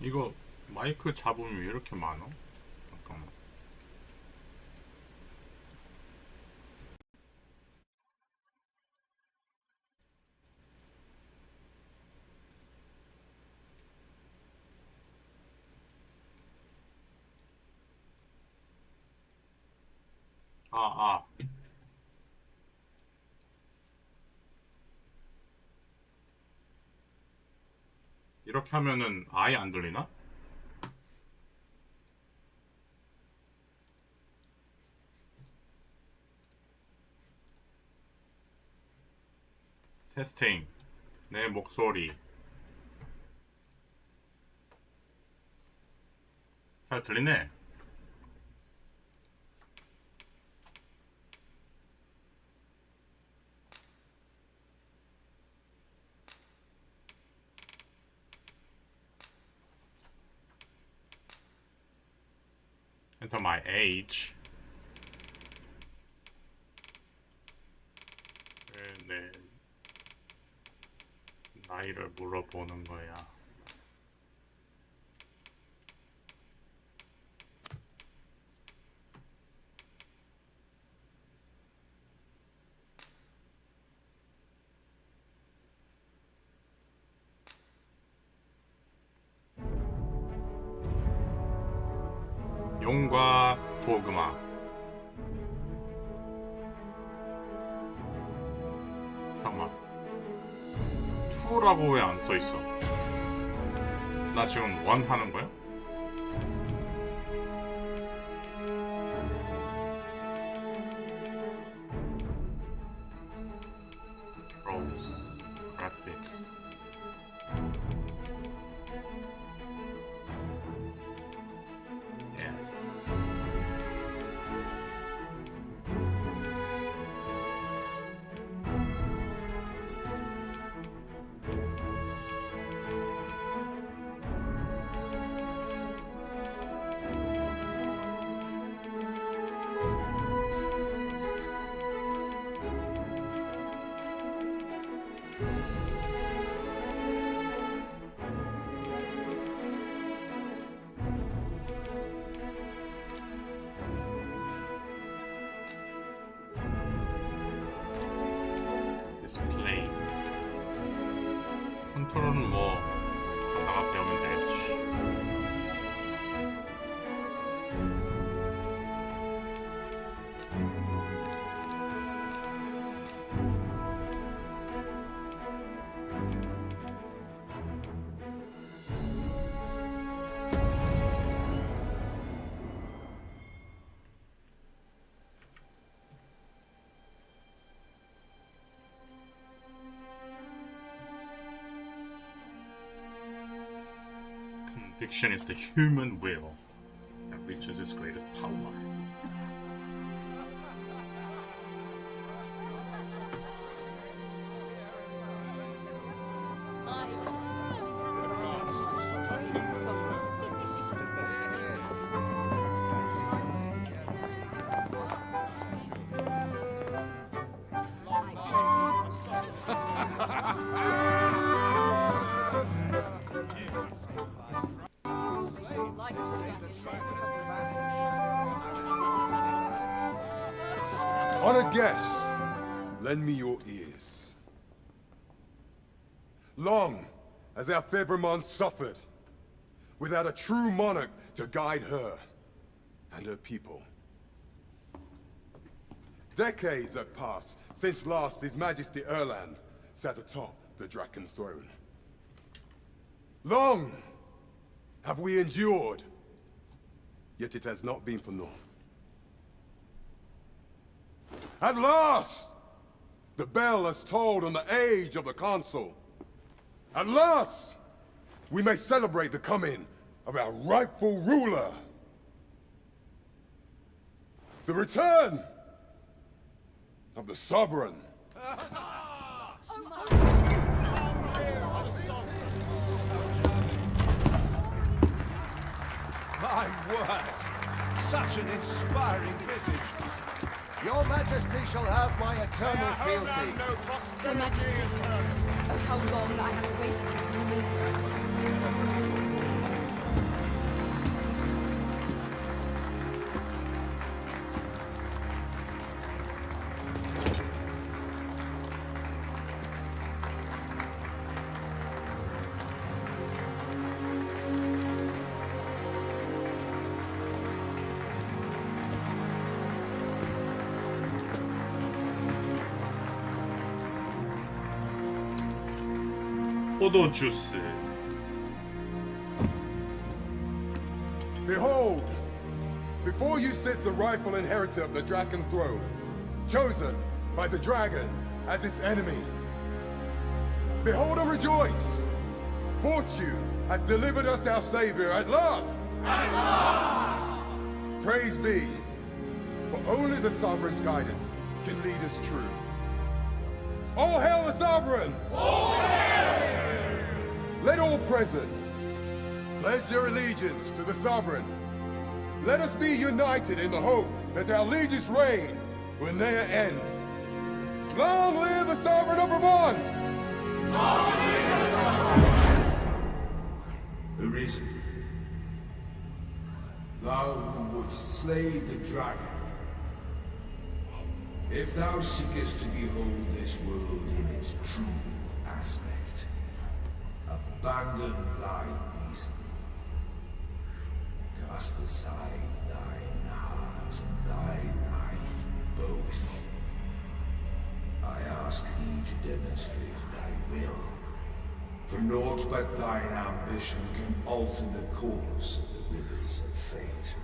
이거 마이크 잡음이 왜 이렇게 많아? 잠깐만. 아. 이렇게 하면은 아예 안 들리나? 테스팅. 내 목소리. 잘 들리네. Enter my age. 내 나이를 물어보는 거야. 용과 도그마. 잠깐만. 2라고 왜 안 써있어? 나 지금 1 하는 거야? Controls, graphics. Yes. 디스플레이. 컨트롤은 뭐 하다가 배우면 되겠지. Conviction is the human will that reaches its greatest power. On a guess, lend me your ears. Long as our Fevremon suffered, without a true monarch to guide her and her people. Decades have passed since last His Majesty Erland sat atop the Draken throne. Long have we endured, yet it has not been for naught. At last, the bell has tolled on the age of the Consul. At last, we may celebrate the coming of our rightful ruler. The return of the Sovereign. My word! Such an inspiring visage. Your Majesty shall have my eternal fealty. Your Majesty, oh, how long I have awaited this moment. 포도 주스. Behold, before you sits the rightful inheritor of the Draken throne, chosen by the dragon as its enemy. Behold and rejoice! Fortune has delivered us our savior at last! At last! Praise be, for only the sovereign's guidance can lead us true. All hail the sovereign! All hail! Let all present pledge their allegiance to the sovereign. Let us be united in the hope that our liege's reign will ne'er end. Long live the sovereign of Vermont! Arisen, thou who wouldst slay the dragon, if thou seekest to behold this world in its true aspect, abandon thy reason. Cast aside thine heart and thy life both. I ask thee to demonstrate thy will, for naught but thine ambition can alter the course of the rivers of fate.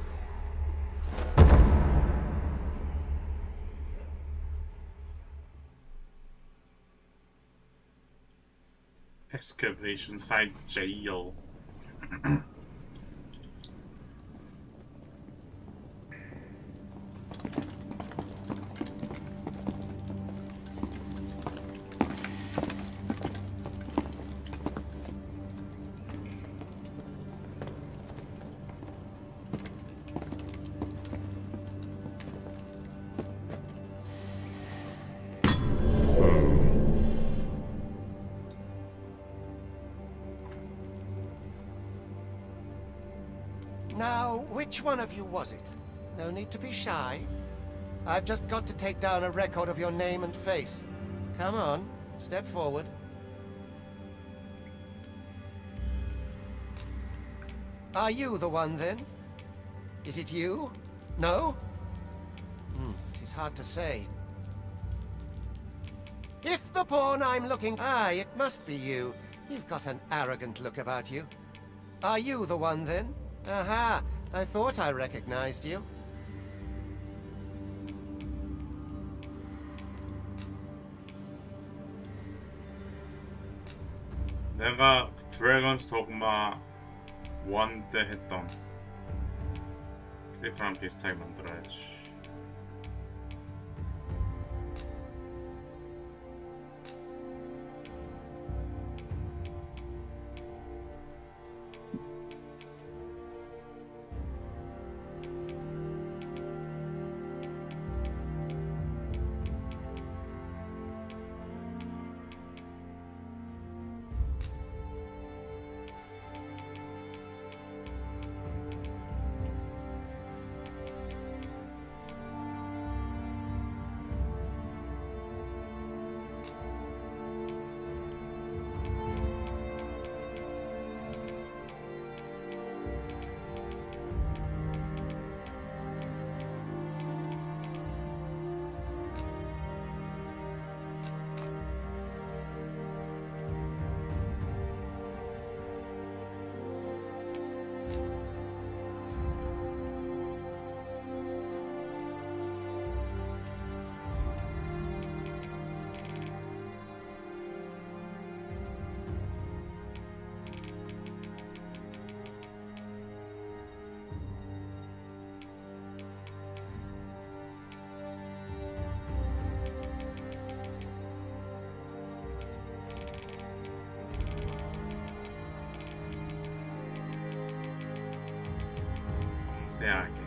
Excavation site jail. Now, which one of you was it? No need to be shy. I've just got to take down a record of your name and face. Come on, step forward. Are you the one, then? Is it you? No? It is hard to say. If the pawn I'm looking... Aye, it must be you. You've got an arrogant look about you. Are you the one, then? Aha! I thought I recognized you. 내가 드래곤스 도그마 1 때 했던 캐릭터랑 비슷하게 만들어야지. 섬세하게.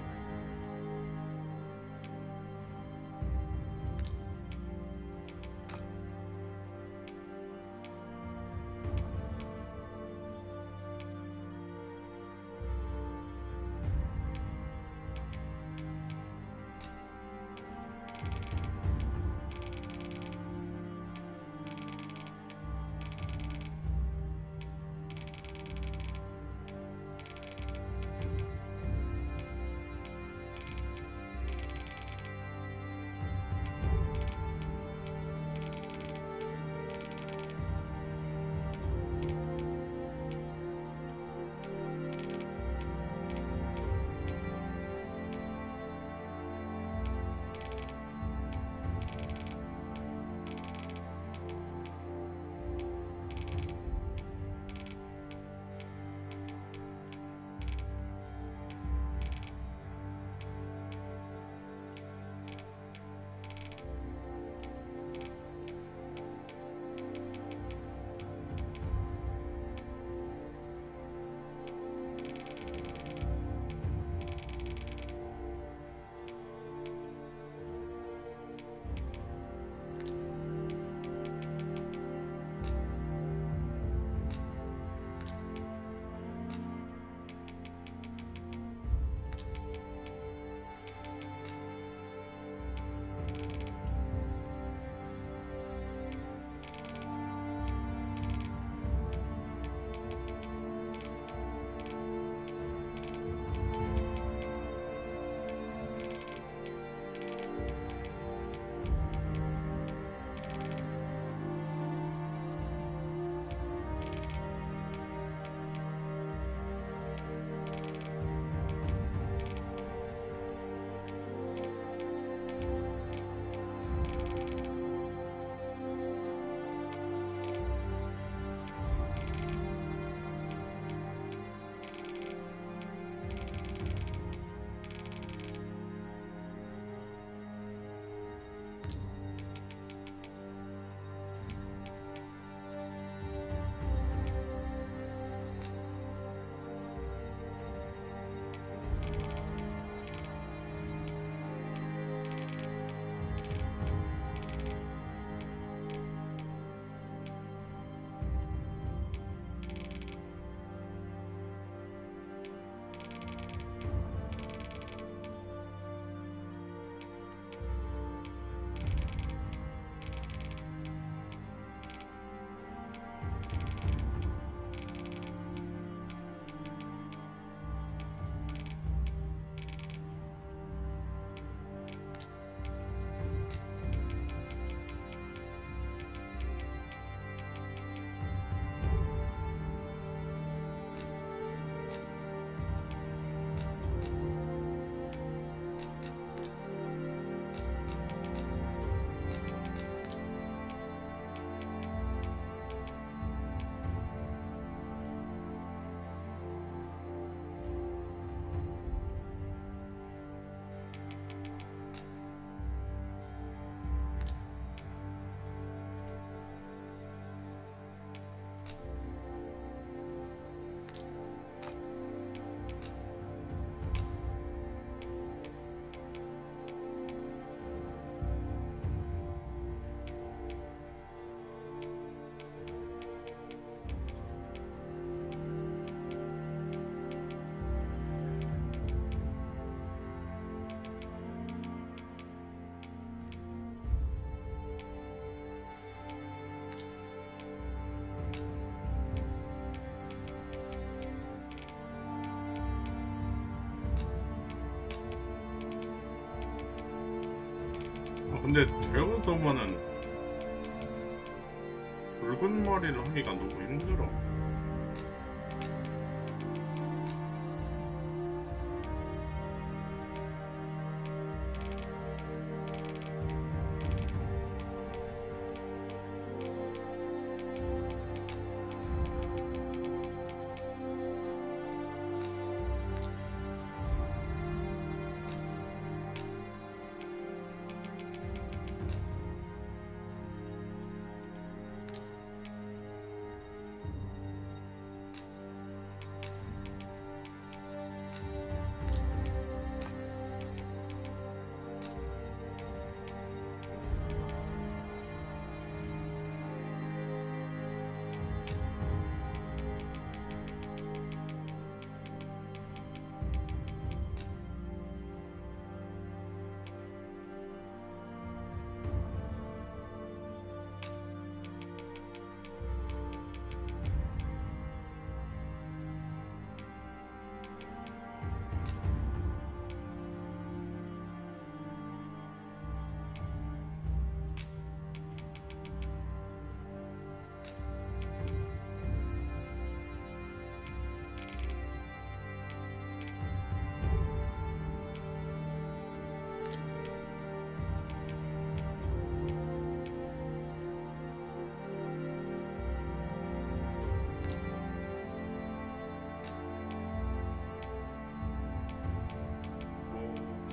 근데 드래곤스토머는 붉은 머리를 하기가 너무 힘들어.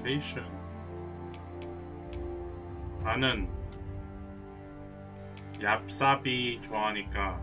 로케이션. 나는 얍삽이 좋아하니까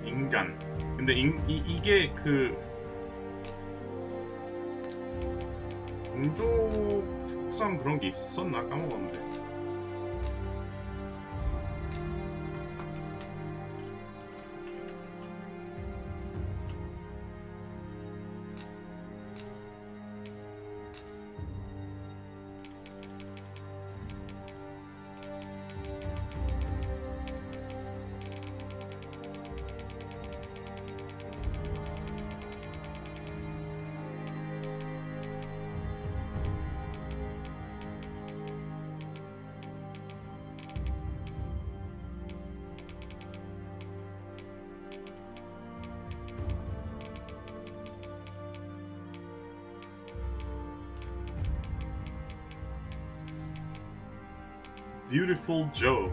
인간. 근데 이게 그 종족 특성 그런 게 있었나 까먹었는데. Beautiful Joe.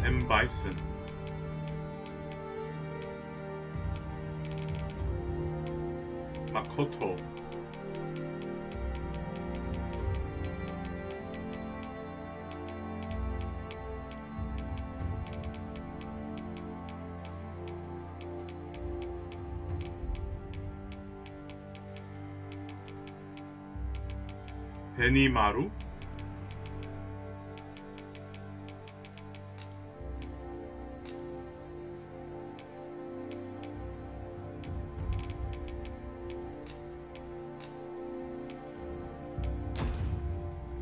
M. Bison. Makoto. 베니마루?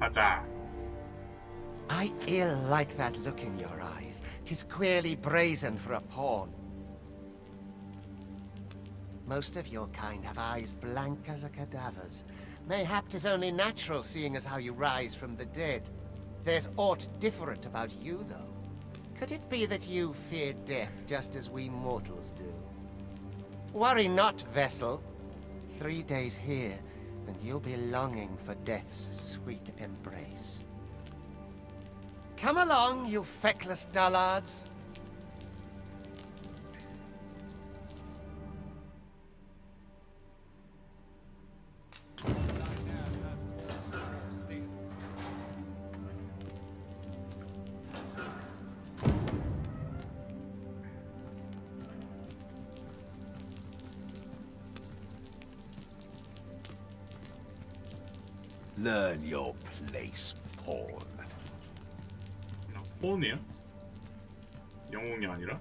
가자. I ill like that look in your eyes. 'Tis queerly brazen for a pawn. Most of your kind have eyes blank as a cadaver's. Mayhap 'tis only natural, seeing as how you rise from the dead. There's aught different about you, though. Could it be that you fear death just as we mortals do? Worry not, vessel. 3 days here, and you'll be longing for death's sweet embrace. Come along, you feckless dullards. Learn your place, pawn. 폰이야? 영웅이 아니라?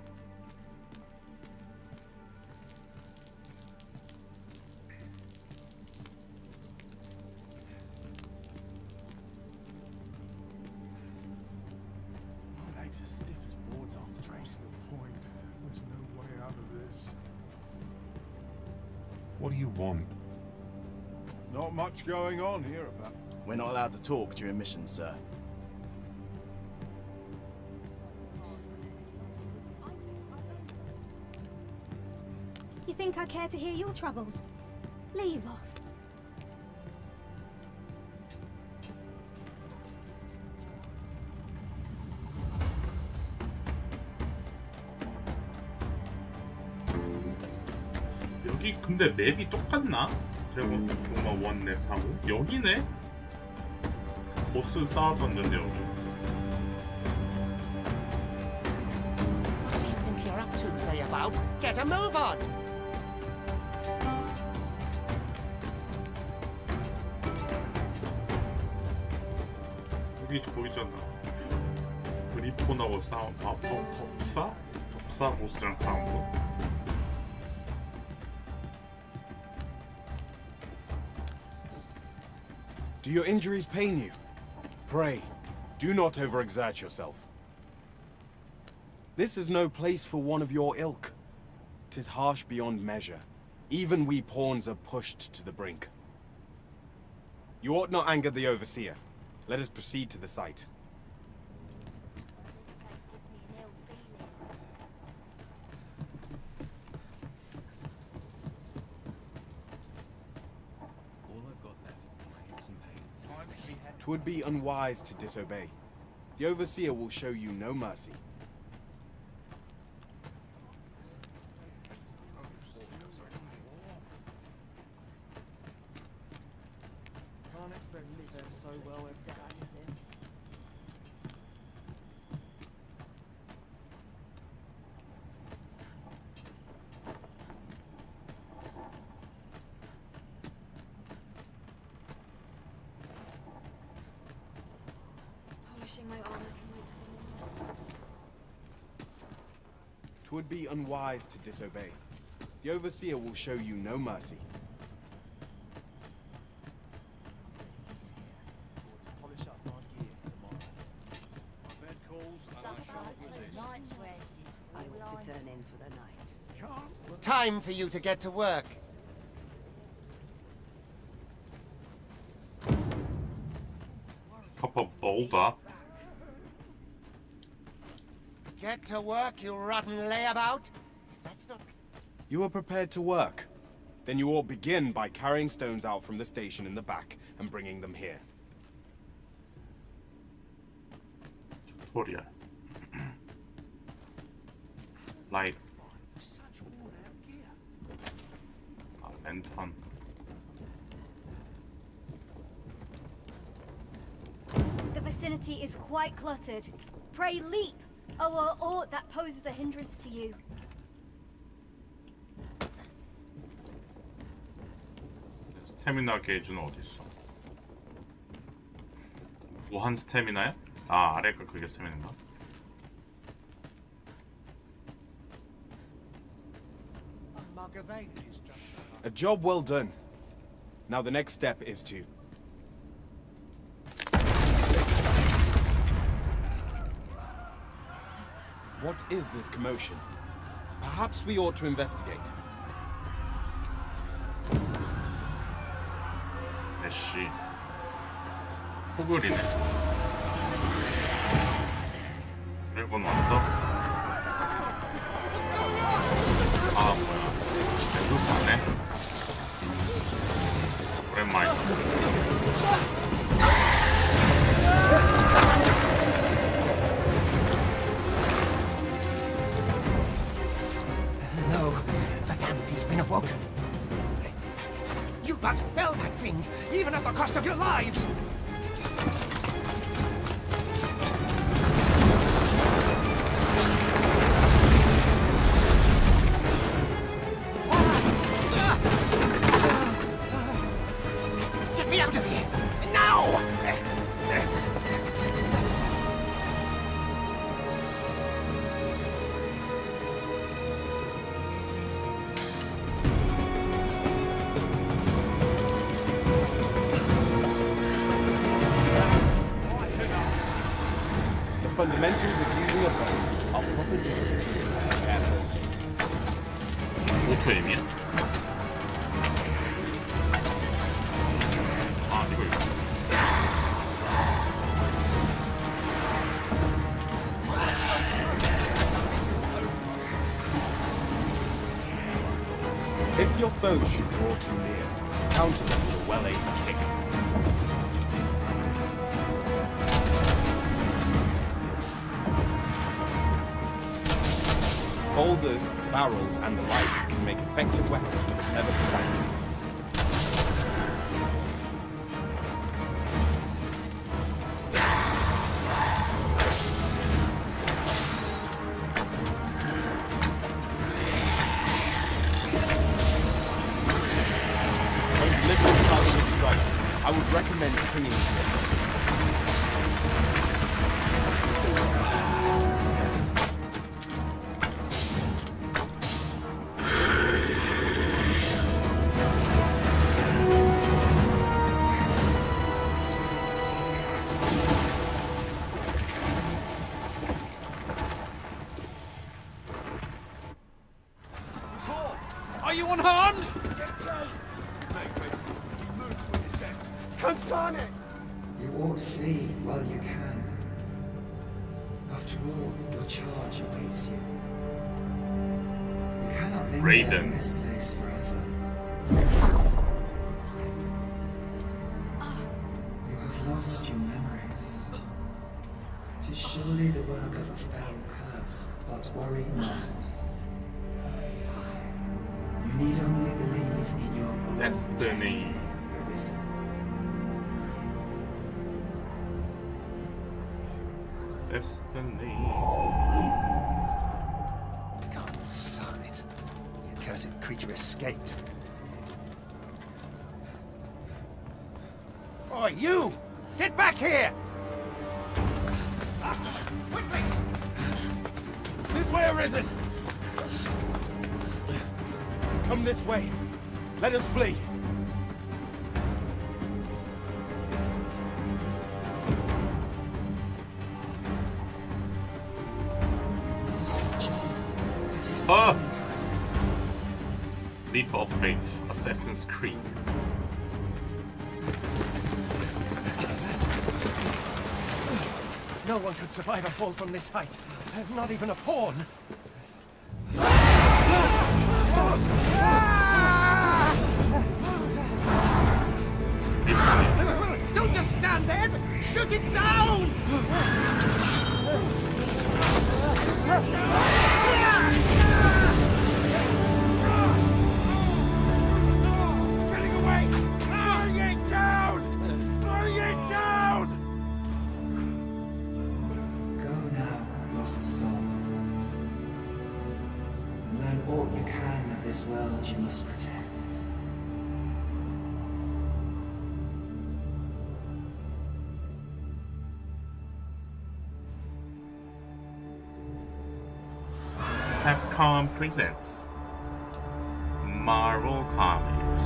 My legs are stiff as boards after training. The point. There's no way out of this. What do you want? Not much going on here about. We're not allowed to talk during missions, sir. You think I care to hear your troubles? Leave off. 여기 근데 맵이 똑같나? 드래곤 도마 1 맵하고 여기네? 보스 싸웠던 데인데 여기. What do you think you're up to, layabout? Get a move on! 여기 보이잖아. 그리폰하고 싸움. 아, 법사? 법사 보스랑 싸운 거. Do your injuries pain you? Pray, do not overexert yourself. This is no place for one of your ilk. 'Tis harsh beyond measure. Even we pawns are pushed to the brink. You ought not anger the Overseer. Let us proceed to the site. Twould be unwise to disobey. The Overseer will show you no mercy. Can't expect to fare so well every day. Polishing my armor can wait till the morning. Twould be unwise to disobey. The Overseer will show you no mercy. To polish up my gear for tomorrow. My bed calls and I shan't resist. Night's rest. I ought to turn in for the night. Time for you to get to work. 카파 멀다. Get to work, you rotten layabout. If that's not... You are prepared to work. Then you ought begin by carrying stones out from the station in the back and bringing them here. 튜토리얼. 라이트. 아, 랜턴. The vicinity is quite cluttered. Pray leap, or aught that poses a hindrance to you. 스태미나 게이지는 어디 있어? 무한 스태미나야? 아, 아래가 그게 스태미나인가? A job well done. Now the next step is to... What is this commotion? Perhaps we ought to investigate. 애쉬. 호글이네. 일본 왔어? 아 뭐야 메두사 하네? 오랜만이다. No, the damn thing's been awoken. You but fell that fiend, even at the cost of your lives! Get me out of here! Now! The fundamentals of using a bow are proper distance. Careful. 오토엠이야? 아 이거 If your foes should draw too near, counter them with a well-aimed kick. Boulders, barrels, and the like can make effective weapons for the clever combatant. When delivering targeted strikes, I would recommend clinging to your foot. Are you unharmed? You ought flee while you can. After all, your charge awaits you. You cannot linger Raiden. in this place forever. You have lost your memories. 'Tis surely the work of a fell curse, but worry not. You need only believe in your own Destiny. arisen. Destiny. God, son it. The accursed creature escaped. Oh, you! Get back here! Quickly! This way, Arisen! Come this way. Let us flee. Ah! Leap of Faith, Assassin's Creed. No one could survive a fall from this height. Not even a pawn. Don't just stand there! Shoot it down! It's getting away! Bring it down! Bring it down! Go now, lost soul. And learn all you can of this world you must protect. Capcom presents Marvel Comics.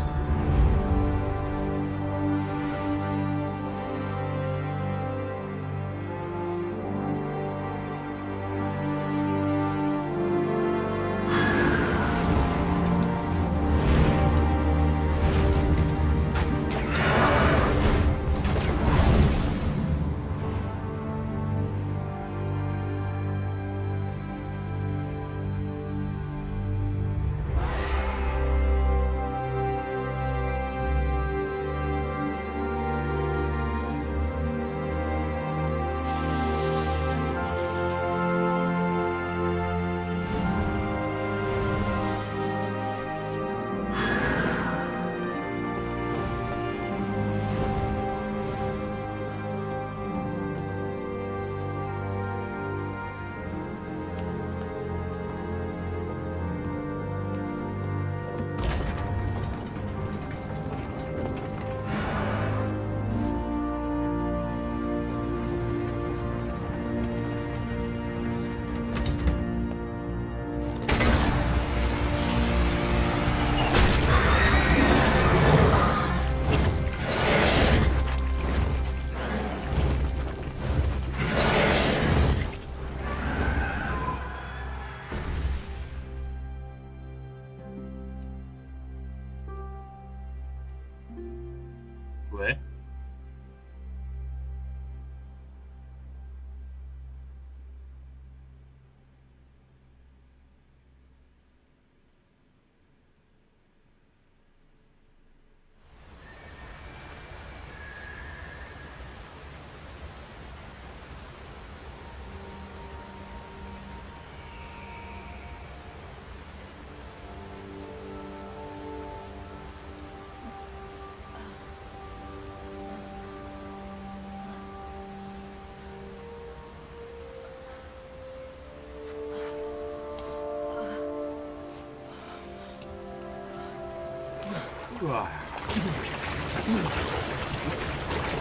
왜?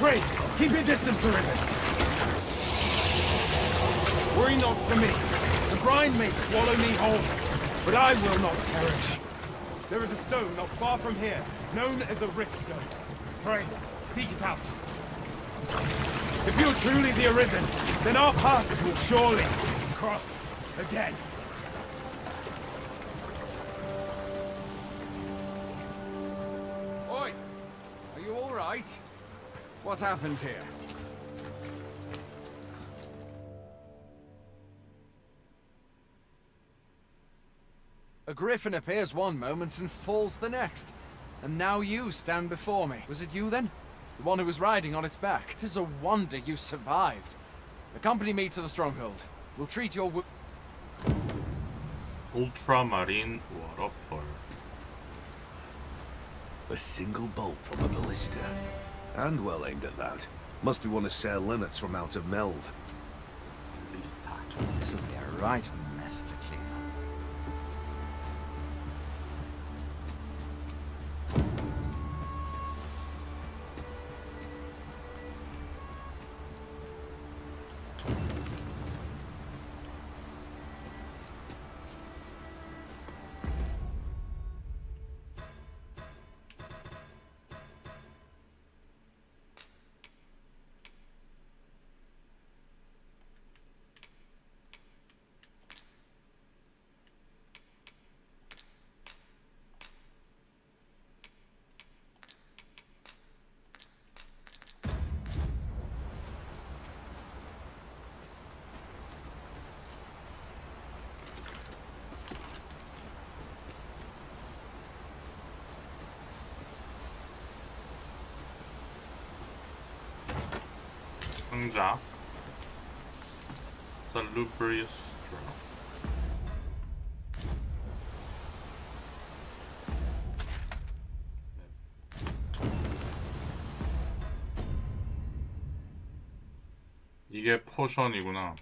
Pray, keep your distance, Arisen. Worry not for me. The brine may swallow me whole, but I will not perish. There is a stone not far from here, known as a rift stone. Pray, seek it out. If you're truly the Arisen, then our paths will surely cross again. Oi! Are you all right? What happened here? A griffin appears one moment and falls the next. And now you stand before me. Was it you then? The one who was riding on its back? 'Tis a wonder you survived. Accompany me to the stronghold. We'll treat your 울트라마린 워터펄. A single bolt from a ballista. And well aimed at that. Must be one of Sir Leonard's from out of Melve. 리스타. This'll be a right mess to clean up. 상자. Salubrious straw. 이게 포션이구나.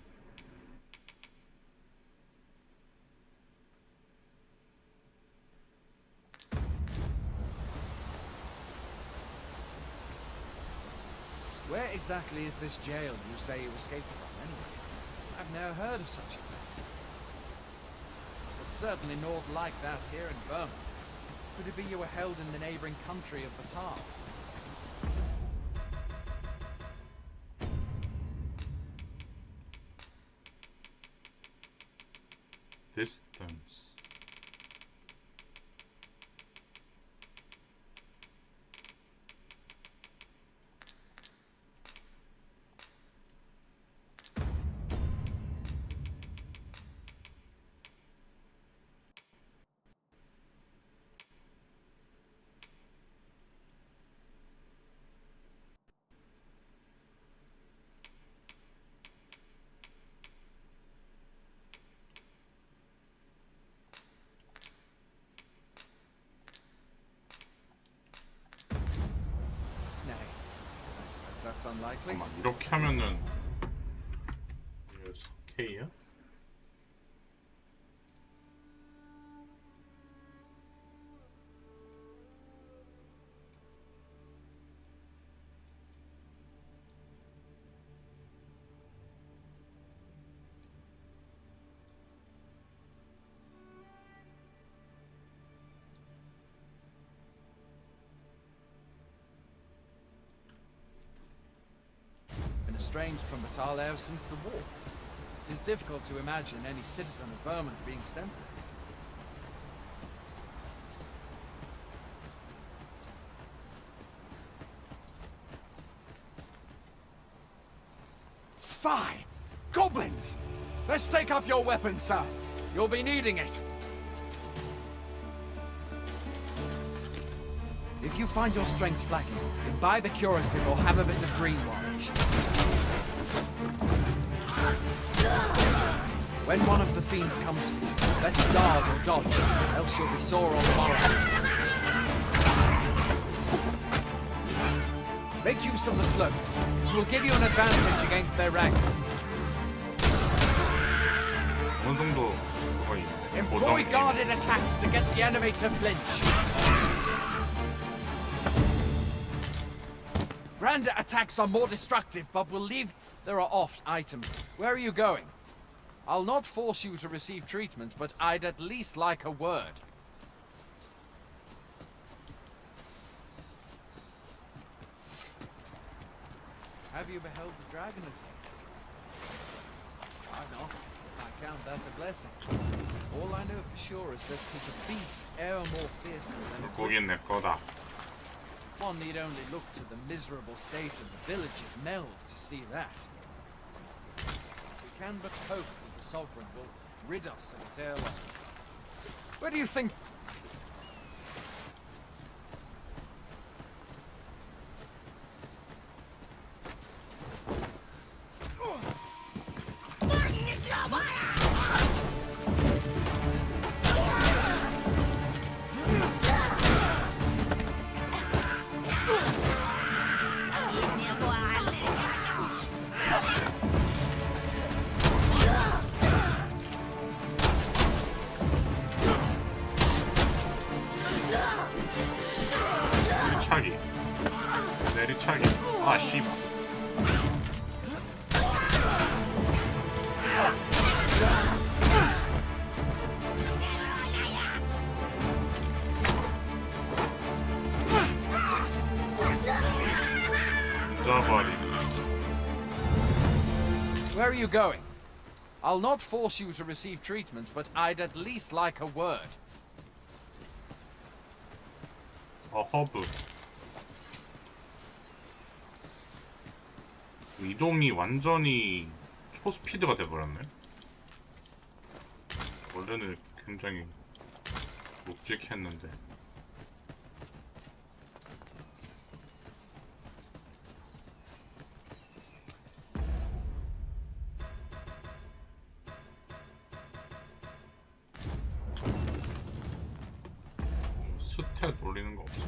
Where exactly is this jail you say you escaped from, anyway? I've never heard of such a place. There's certainly naught like that here in Burma. Could it be you were held in the neighboring country of Batal? Distance. That's unlikely. 잠깐만, 이렇게 하면은 K야? Estranged from Batal ever since the war. It is difficult to imagine any citizen of Burma being sent there. Fie! Goblins! Let's take up your weapons, sir. You'll be needing it. If you find your strength flagging, imbibe a curative or have a bit of greenwash. When one of the fiends comes for you, best guard or dodge, else you'll be sore on the morrow. Make use of the slope. It will give you an advantage against their ranks. 어느 정도 거의 Employ guarded attacks to get the enemy to flinch. Brander attacks are more destructive, but will leave... There are oft items. Where are you going? I'll not force you to receive treatment, but I'd at least like a word. Have you beheld the dragon of Saints? Why not? I count that a blessing. All I know for sure is that 'tis a beast e'er more fearsome than a 거긴 내 거다. One need only look to the miserable state of the village of Melv to see that. We can but hope that the Sovereign will rid us of its heirloom. Where do you think... 차기. 내리차기. 아 씨발. Where are you going? I'll not force you to receive treatment, but I'd at least like a word. 허브. 이동이 완전히 초스피드가 돼버렸네. 원래는 굉장히 묵직했는데. 스탯 올리는 거 없어?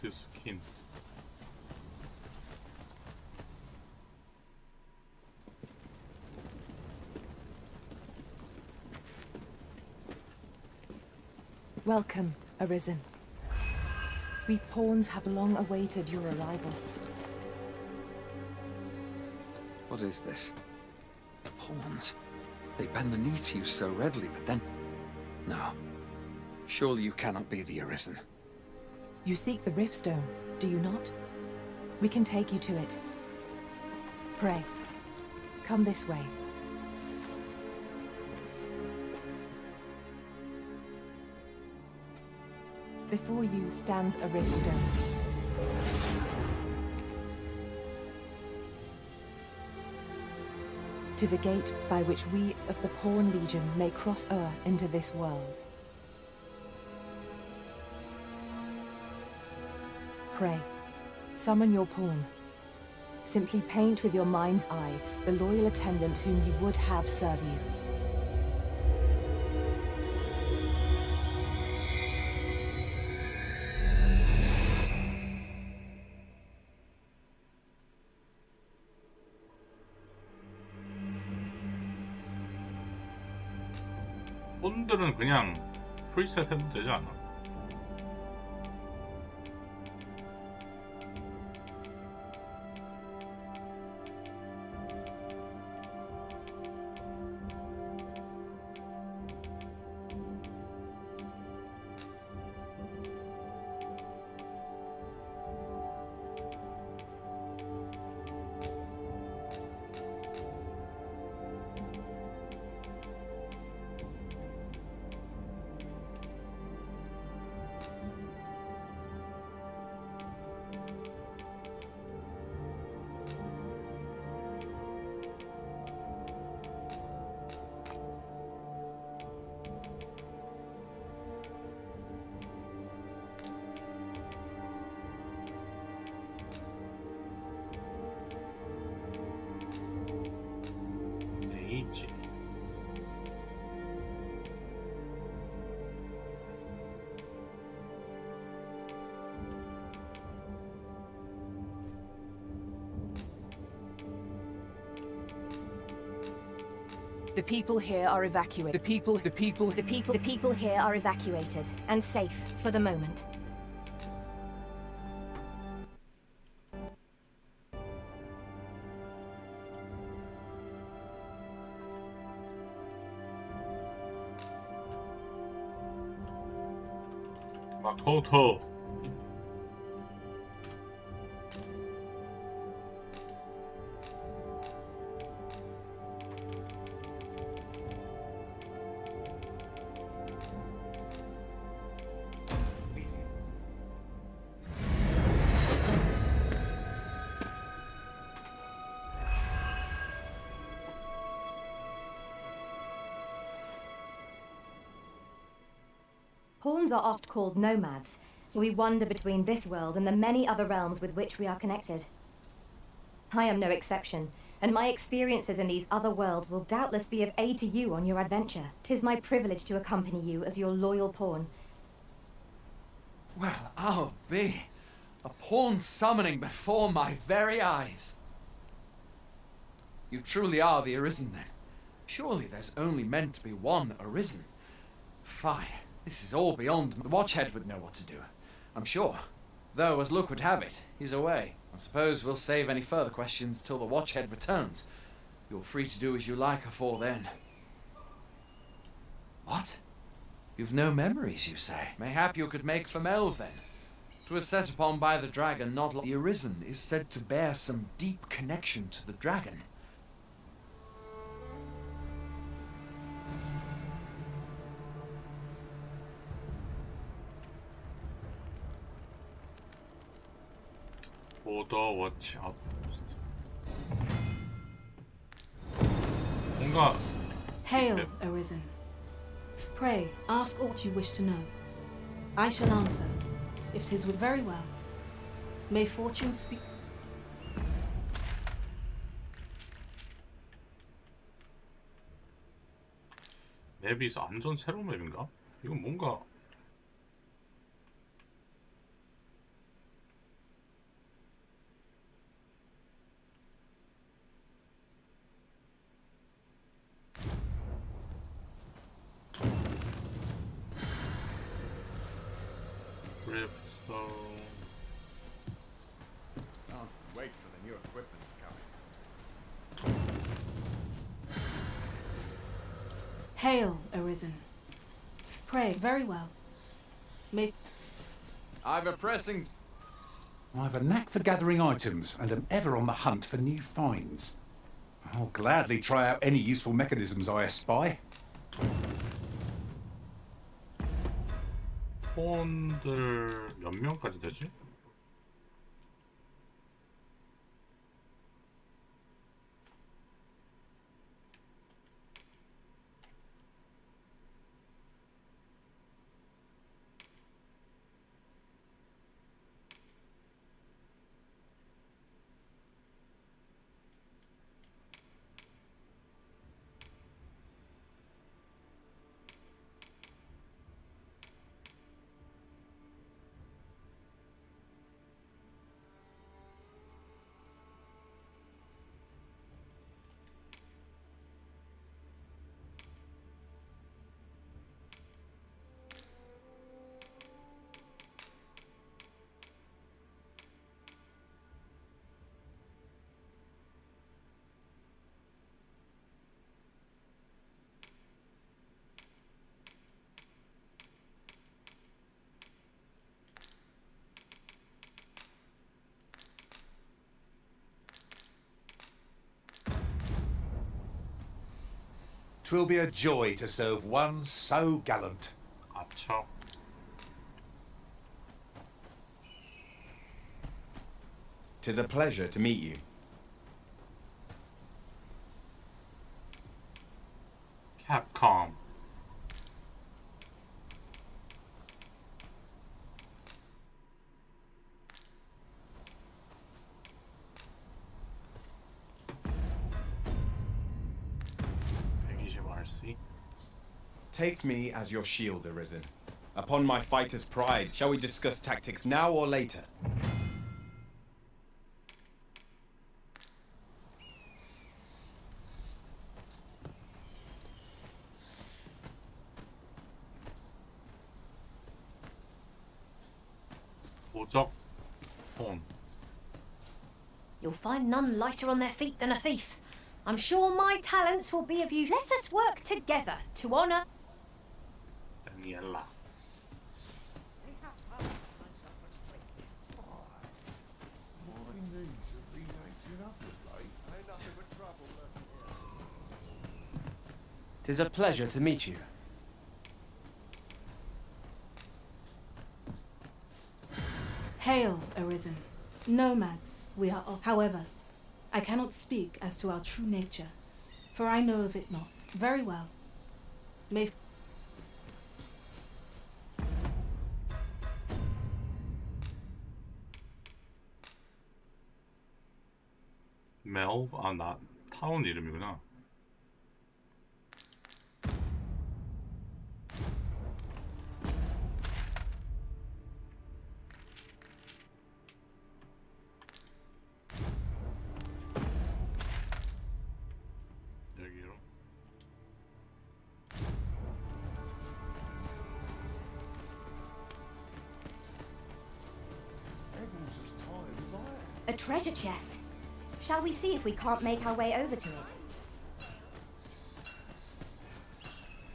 스킨. Welcome, Arisen. We pawns have long awaited your arrival. What is this? The pawns. They bend the knee to you so readily, but then... No. Surely you cannot be the Arisen. You seek the Riftstone, do you not? We can take you to it. Pray, come this way. Before you stands a Riftstone. "'Tis a gate by which we of the Pawn Legion may cross o'er into this world. Pray, summon your pawn. Simply paint with your mind's eye the loyal attendant whom you would have serve you. 폰들은 그냥 프리셋 해도 되지 않아? 있지. The people here are evacuated. The people here are evacuated and safe for the moment. 마코토. Pawns are oft called nomads, for we wander between this world and the many other realms with which we are connected. I am no exception, and my experiences in these other worlds will doubtless be of aid to you on your adventure. 'Tis my privilege to accompany you as your loyal pawn. Well, I'll be. A pawn summoning before my very eyes. You truly are the Arisen, then. Surely there's only meant to be one Arisen. Fie. This is all beyond. The Watchhead would know what to do, I'm sure. Though, as luck would have it, he's away. I suppose we'll save any further questions till the Watchhead returns. You're free to do as you like afore then. What? You've no memories, you say? Mayhap you could make for Melv, then. 'Twas set upon by the dragon, not the Arisen is said to bear some deep connection to the dragon. Border Watch Outpost. 뭔가 Hail, Arisen. Pray, ask aught you wish to know. I shall answer, if 'tis very well. May fortune speak. 맵이 완전 새로운 맵인가? 이건 뭔가 Ripstone. Can't wait for the new equipment coming. Hail, Arisen. Pray, very well. May... I've a pressing... I've a knack for gathering items and am ever on the hunt for new finds. I'll gladly try out any useful mechanisms I espy. 폰들 몇 명까지 되지? 'Twill be a joy to serve one so gallant. 아차. Tis a pleasure to meet you. 캡콤. RC. Take me as your shield, Arisen. Upon my fighter's pride, shall we discuss tactics now or later? 도적 폰. You'll find none lighter on their feet than a thief. I'm sure my talents will be of use. Let us work together to honor. 다니엘라. Tis a pleasure to meet you. Hail, Arisen. Nomads, we are all. However, I cannot speak as to our true nature, for I know of it not. Very well. May 멜브? 아, 나 타운 이름이구나. 여기로. A treasure chest. Shall we see if we can't make our way over to it?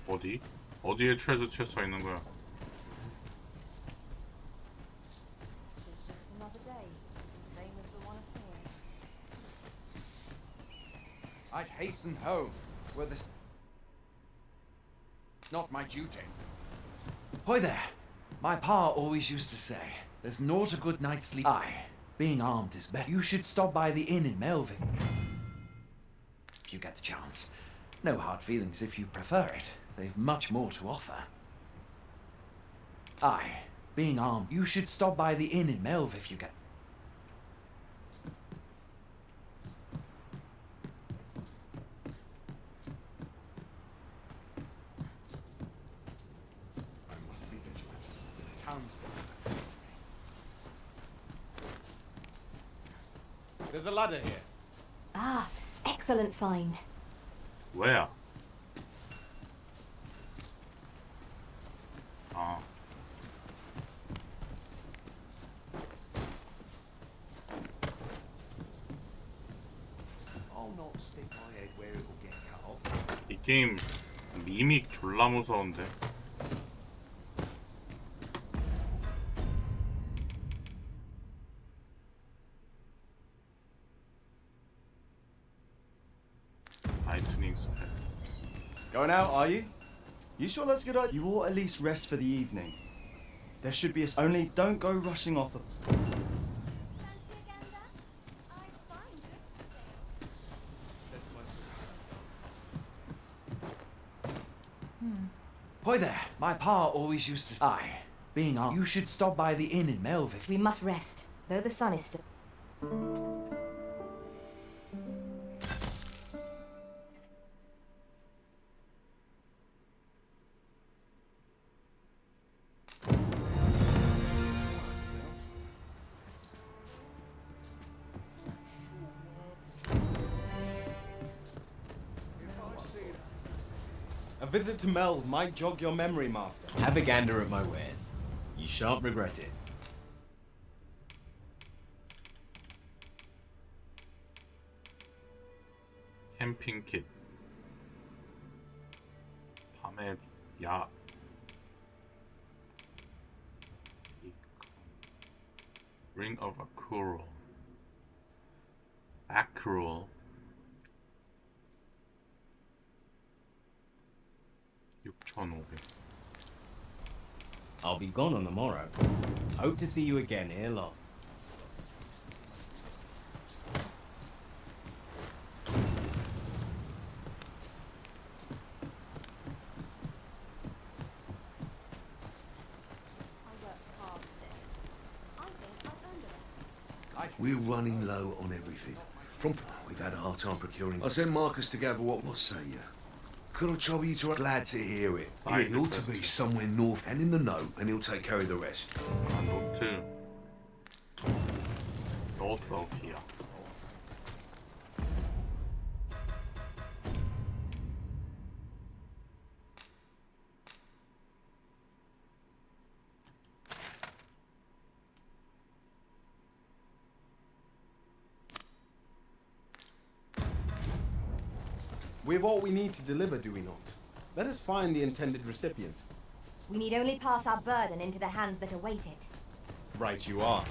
어디? 어디에 트레저 체스가 있는 거야? It's just another day, same as the one up here. I'd hasten home, were this not my duty. Hoy there! My pa always used to say, there's naught a good night's sleep. Aye, being armed is better. You should stop by the inn in Melvin. If you get the chance. No hard feelings if you prefer it. They've much more to offer. Aye, being armed. You should stop by the inn in Melv if you get... I must be vigilant. The townsfolk. There's a ladder here. Ah, excellent find. Where? 아. I'll not stick my head where it will get cut off. 이 게임 미믹 졸라 무서운데. 라이트닝 스펠. Going out, are you? You sure that's a good idea? You ought at least rest for the evening. There should be a... Only don't go rushing off. Hoy there! My pa always used to... Aye, being armed. You should stop by the inn in Melv if... We must rest, though the sun is still... A visit to Melv might jog your memory, Master. Have a gander at my wares. You shan't regret it. 캠핑 킷. 밤에 야. Ring of Accrual. Accrual. 1,500. I'll be gone on the morrow. Hope to see you again ere long. We're running low on everything. We've had a hard time procuring. I'll send Marcus to gather what say you. Could I trouble you to... Glad to hear it. It ought to be somewhere north and in the know, and he'll take care of the rest. 노트. North of here. We have all we need to deliver, do we not? Let us find the intended recipient. We need only pass our burden into the hands that await it. Right you are.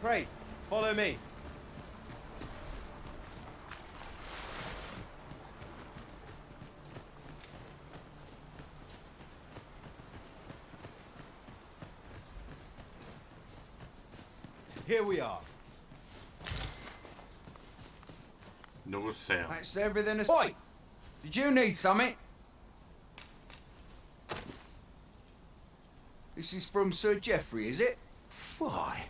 Pray, follow me. Here we are. 누구세요? That's everything. Oi! Did you need something? This is from Sir Geoffrey, is it? Why?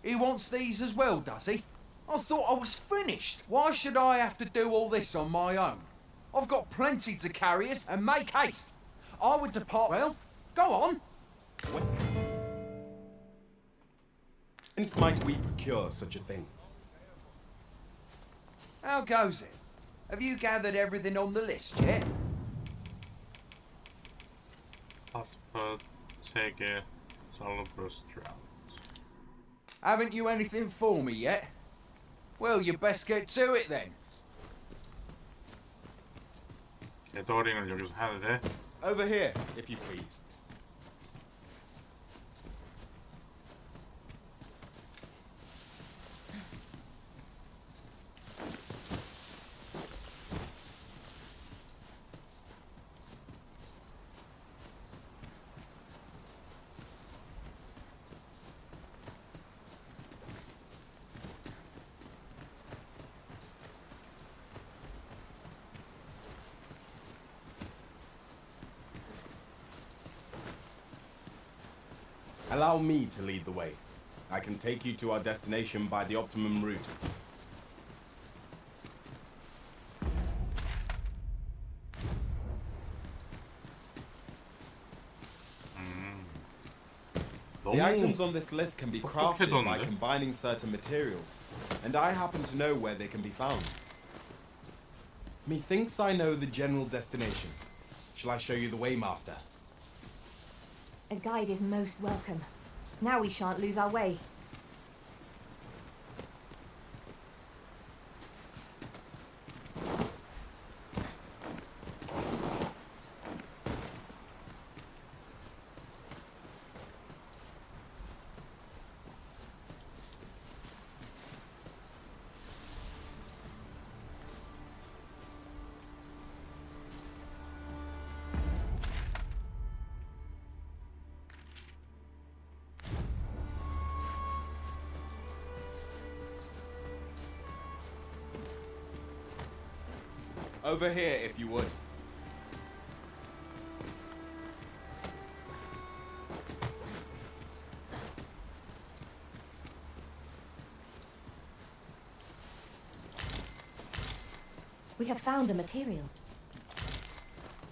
He wants these as well, does he? I thought I was finished. Why should I have to do all this on my own? I've got plenty to carry us, and make haste. I would depart. Well, go on. Whence might we procure such a thing? How goes it? Have you gathered everything on the list yet? 파스포트 3개, Salubros Drought. Haven't you anything for me yet? Well, you best get to it then. 게더링을 여기서 해야 돼? Over here, if you please. Allow me to lead the way. I can take you to our destination by the optimum route. The items on this list can be crafted by combining certain materials, and I happen to know where they can be found. Methinks I know the general destination. Shall I show you the way, Master? A guide is most welcome. Now we shan't lose our way. Over here, if you would. We have found a material.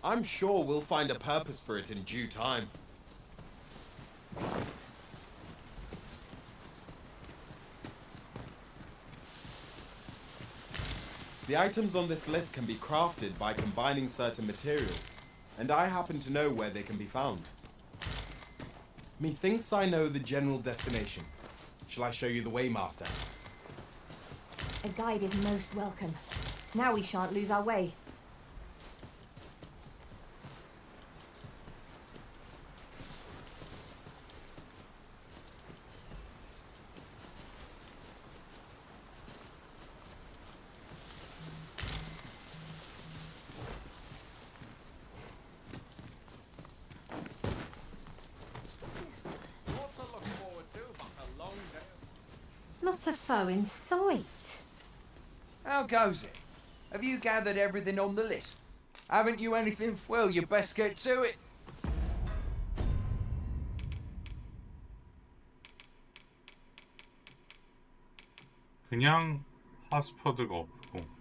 I'm sure we'll find a purpose for it in due time. The items on this list can be crafted by combining certain materials, and I happen to know where they can be found. Methinks I know the general destination. Shall I show you the way, Master? A guide is most welcome. Now we shan't lose our way. Not a foe in sight. How goes it? Have you gathered everything on the list? Haven't you anything? Well, you best get to it. 그냥 하스퍼드가 없고.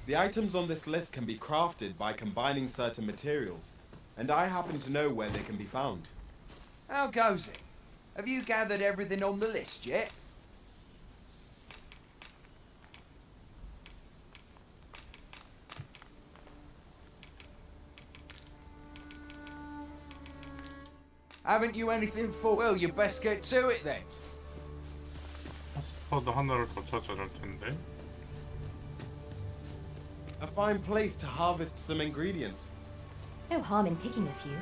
The items on this list can be crafted by combining certain materials, and I happen to know where they can be found. How goes it? Have you gathered everything on the list yet? Haven't you anything for? Well, you best get to it then. 하스퍼드 하나를 더 찾아야 할 텐데. A fine place to harvest some ingredients. No harm in picking a few.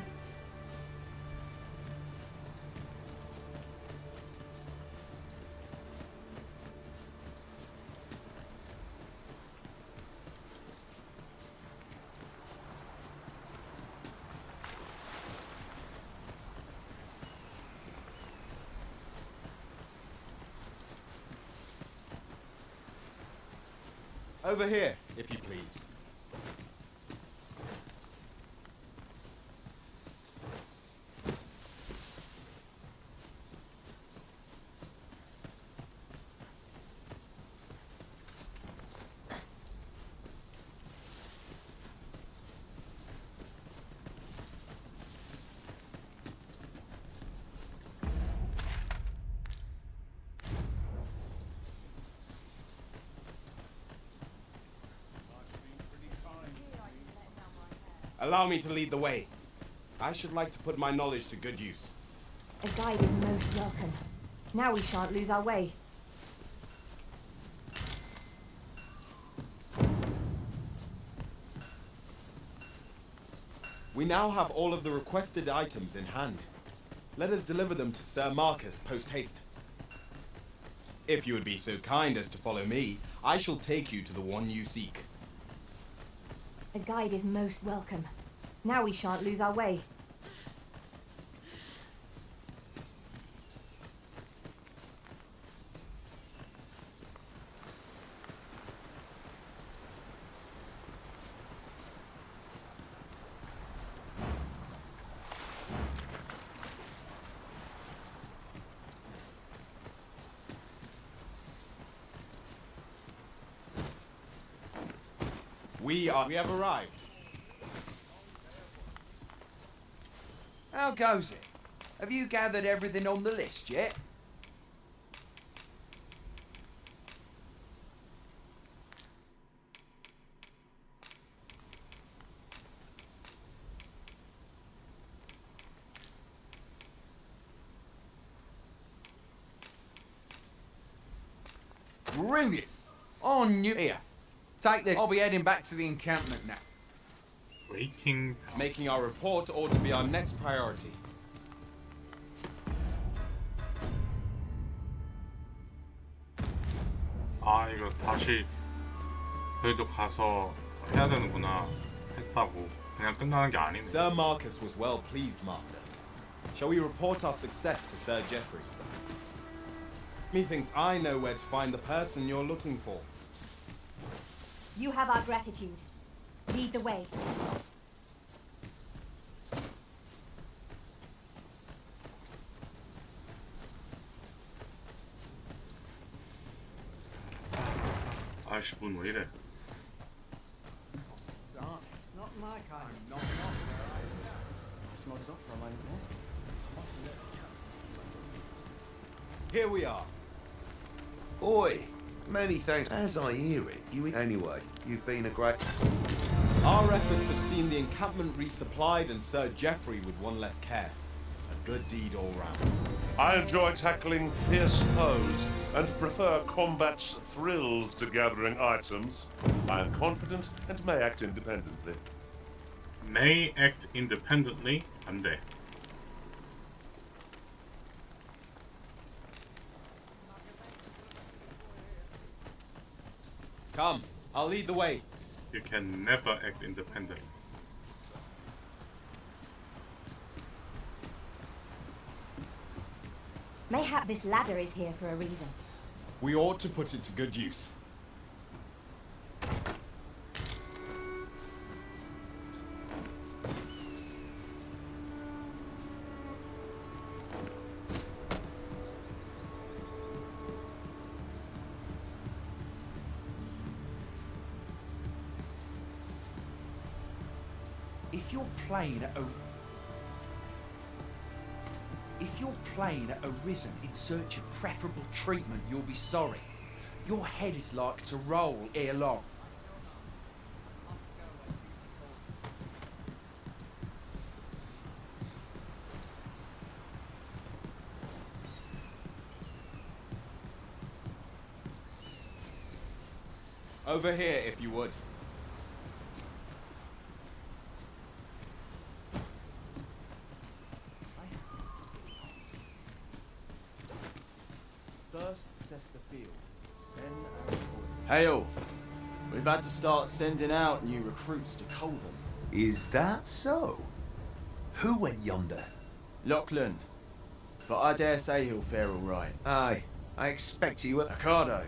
Over here, if you please. Allow me to lead the way. I should like to put my knowledge to good use. A guide is most welcome. Now we shan't lose our way. We now have all of the requested items in hand. Let us deliver them to Sir Marcus post-haste. If you would be so kind as to follow me, I shall take you to the one you seek. A guide is most welcome. Now we shan't lose our way. We have arrived. How goes it? Have you gathered everything on the list yet? Bring it! On you here. Take this. I'll be heading back to the encampment now. Waiting. Making our report ought to be our next priority. 아, 이거 다시 그래도 가서 해야 되는구나. 했다고. 그냥 끝나는 게 아니네. Sir Marcus was well pleased, Master. Shall we report our success to Sir Geoffrey? Methinks I know where to find the person you're looking for. You have our gratitude. Lead the way. 아이씨 문 왜 이래? Not my kind. Not. Here we are. Oi, many thanks. As I hear it, anyway, you've been a great... Our efforts have seen the encampment resupplied and Sir Geoffrey with one less care. A good deed all round. I enjoy tackling fierce foes and prefer combat's thrills to gathering items. I am confident and may act independently. May act independently? 안 돼. Come, I'll lead the way. You can never act independent. Mayhap this ladder is here for a reason. We ought to put it to good use. If your plane arisen in search of preferable treatment, you'll be sorry. Your head is like to roll ere long. Over here, if you would. First assess the field, then Hail! We've had to start sending out new recruits to Colvin. Is that so? Who went yonder? Lachlan. But I dare say he'll fare all right. Aye, I expect he will. Ricardo.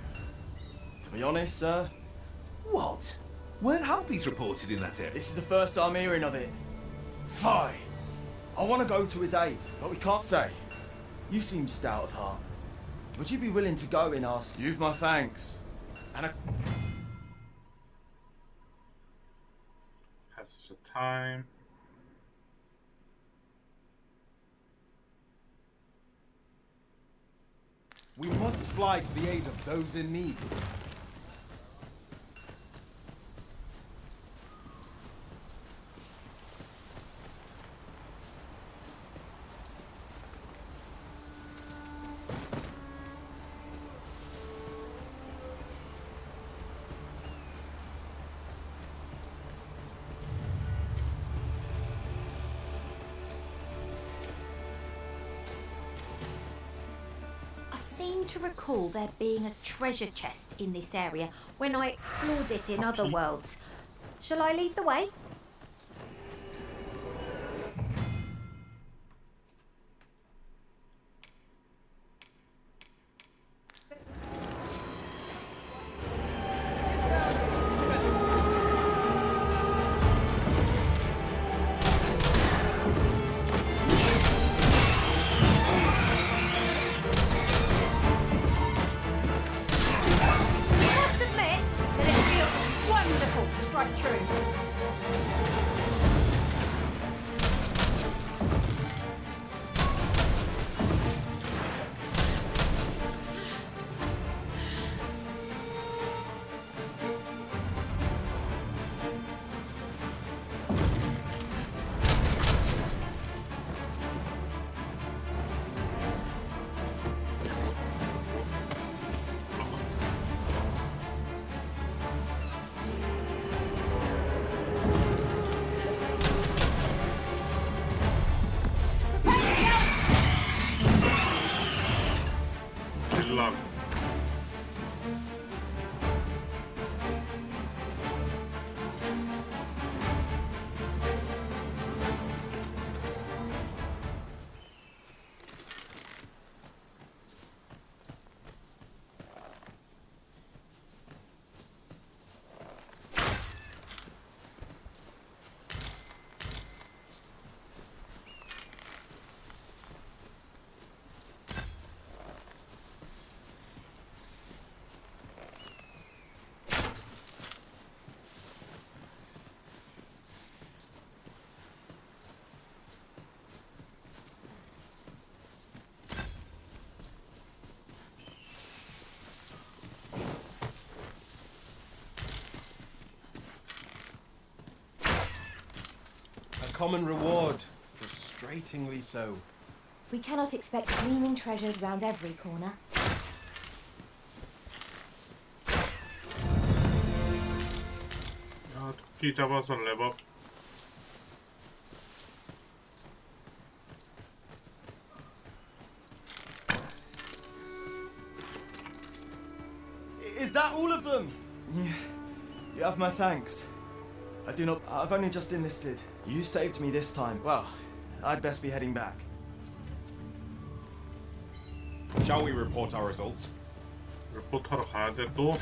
To be honest, sir. What? Weren't harpies reported in that area? This is the first I'm hearing of it. Fie! I want to go to his aid, but we can't say. You seem stout of heart. Would you be willing to go in our... You've my thanks. And a... Passage of time. We must fly to the aid of those in need. I seem to recall there being a treasure chest in this area when I explored it in other worlds. Shall I lead the way? common reward. Frustratingly so. We cannot expect gleaming treasures round every corner. 야, 토끼 잡아서 랩업. Is that all of them? Yeah. You have my thanks. I do not. I've only just enlisted. You saved me this time. Well, I'd best be heading back. Shall we report our results? 리포트하러 가야 돼 또.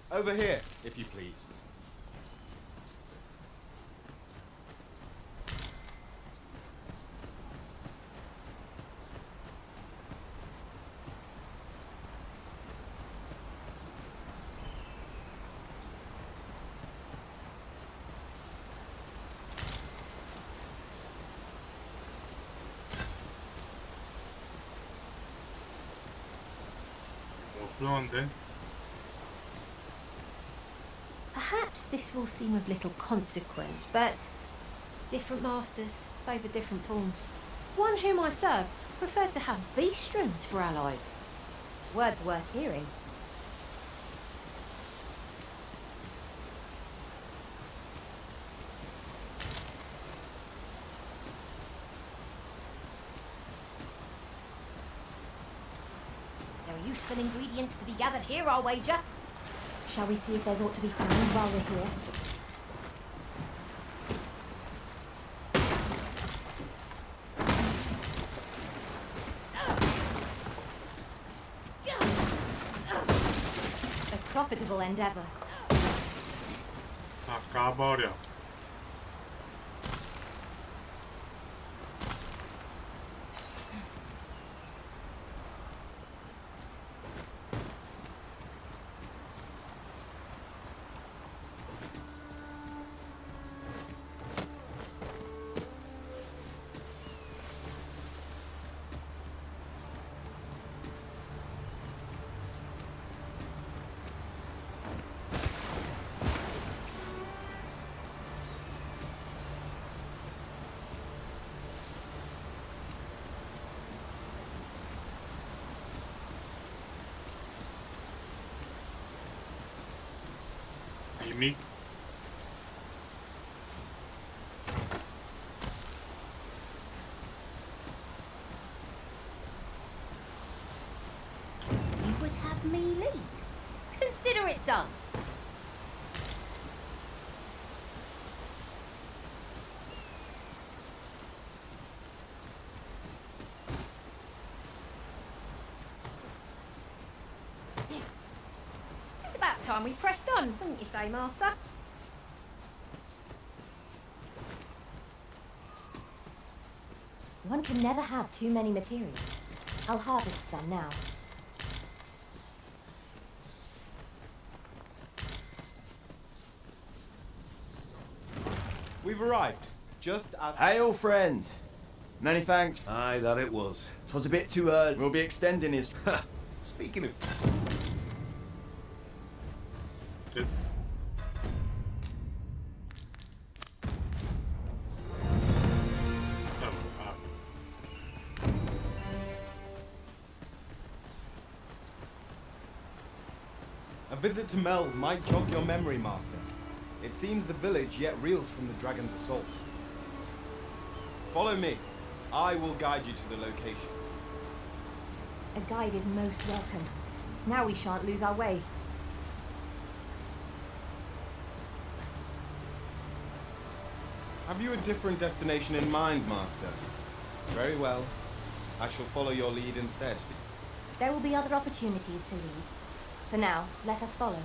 Over here, if you please. 훌륭한데? Perhaps this will seem of little consequence, but different masters favour different pawns. One whom I served preferred to have beastrons for allies. Words worth hearing. There are useful ingredients to be gathered here, I'll wager. Shall we see if there's aught to be found while we're here? A profitable endeavor. 다 까버려. 이미 You would have me lead. Consider it done. It's about time we pressed on, wouldn't you say, Master? One can never have too many materials. I'll harvest some now. We've arrived. Just at... Hail, friend. Many thanks. Aye, that it was. 'Twas a bit too early. We'll be extending his... Speaking of... visit to Melve might jog your memory, Master. It seems the village yet reels from the dragon's assault. Follow me. I will guide you to the location. A guide is most welcome. Now we shan't lose our way. Have you a different destination in mind, Master? Very well. I shall follow your lead instead. There will be other opportunities to lead. For now, let us follow.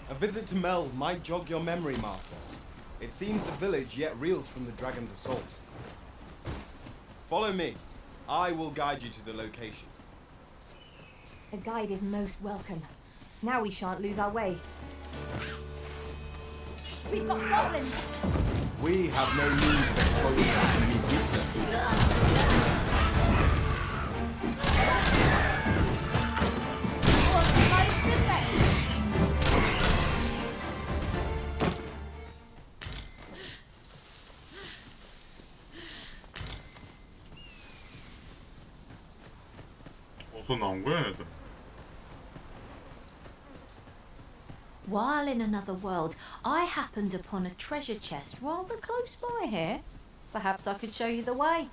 A visit to Melve might jog your memory, Master. It seems the village yet reels from the dragon's assault. Follow me. I will guide you to the location. A guide is most welcome. Now we shan't lose our way. We've got goblins! We have no means of exposing our enemy's weakness. 어디서 나온 거야, 얘들? While in another world, I happened upon a treasure chest rather close by here. Perhaps I could show you the way.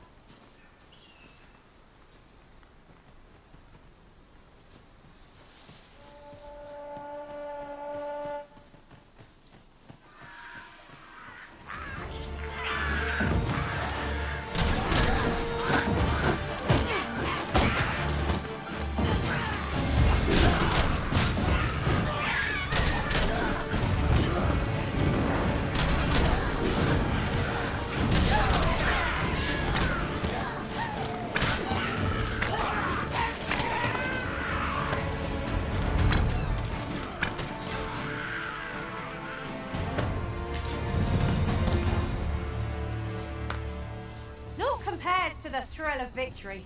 To the thrill of victory.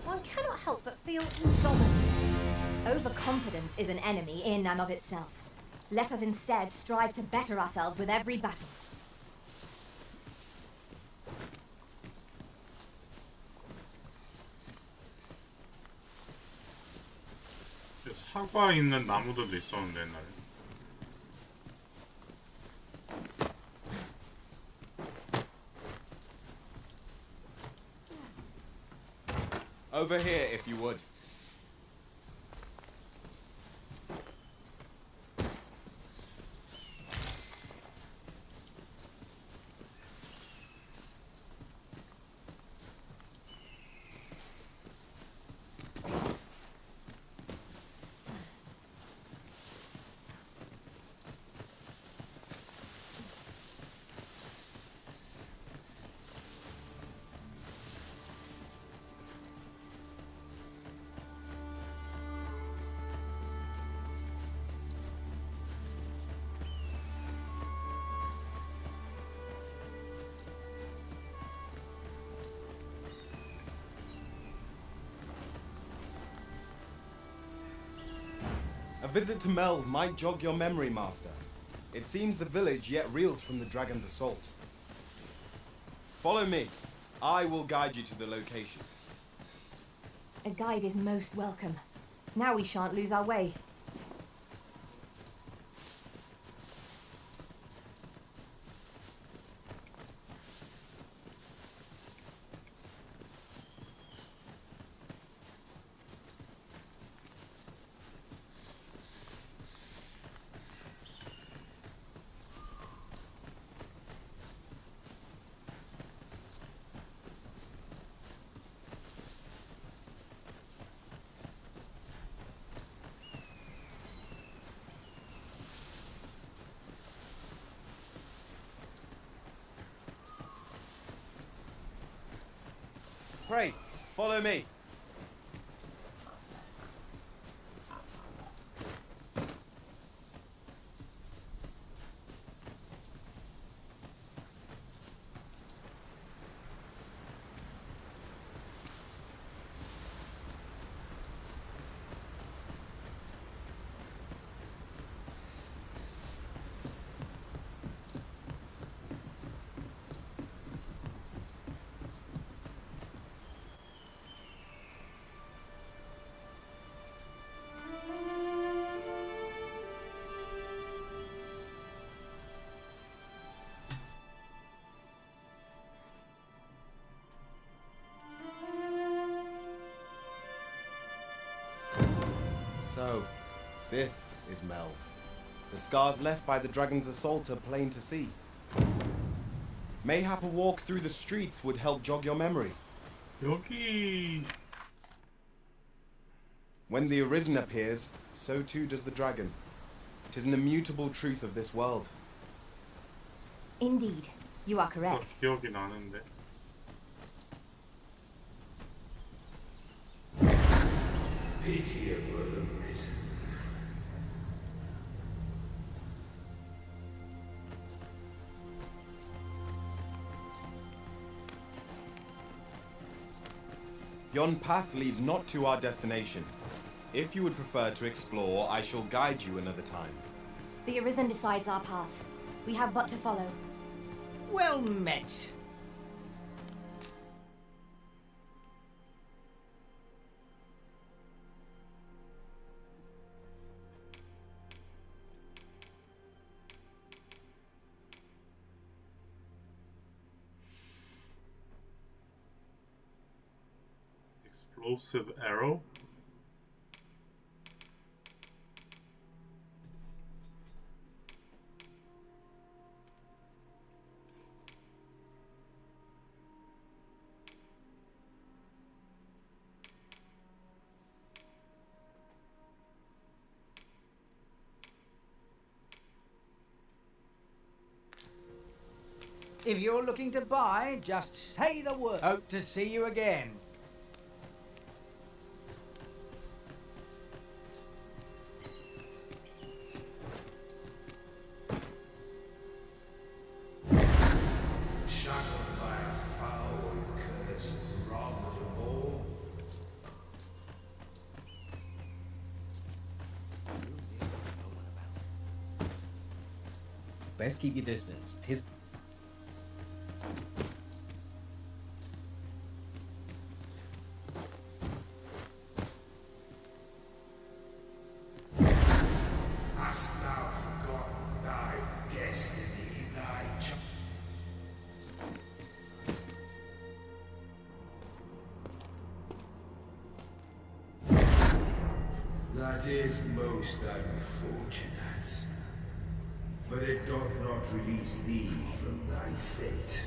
One cannot help but feel indomitable. Overconfidence is an enemy in and of itself. Let us instead strive to better ourselves with every battle. 사과 있는 나무들도 있었는데 옛날에. Over here, if you would. A visit to Melve might jog your memory, Master. It seems the village yet reels from the dragon's assault. Follow me. I will guide you to the location. A guide is most welcome. Now we shan't lose our way. Pray, follow me. So, this is Melv. The scars left by the dragon's assault are plain to see. Mayhap a walk through the streets would help jog your memory. 여기 When the Arisen appears, so too does the dragon. 'Tis an immutable truth of this world. Indeed, you are correct. 기억이 나는데. Pitiable Arisen. Yon path leads not to our destination. If you would prefer to explore, I shall guide you another time. The Arisen decides our path. We have but to follow. Well met. Explosive arrow. If you're looking to buy, just say the word. Hope to see you again. Shackled by a foul curse, robbed of all. Best keep your distance. 'Tis Hast thou forgotten thy destiny, thy That is most unfortunate. But it doth not release thee from thy fate.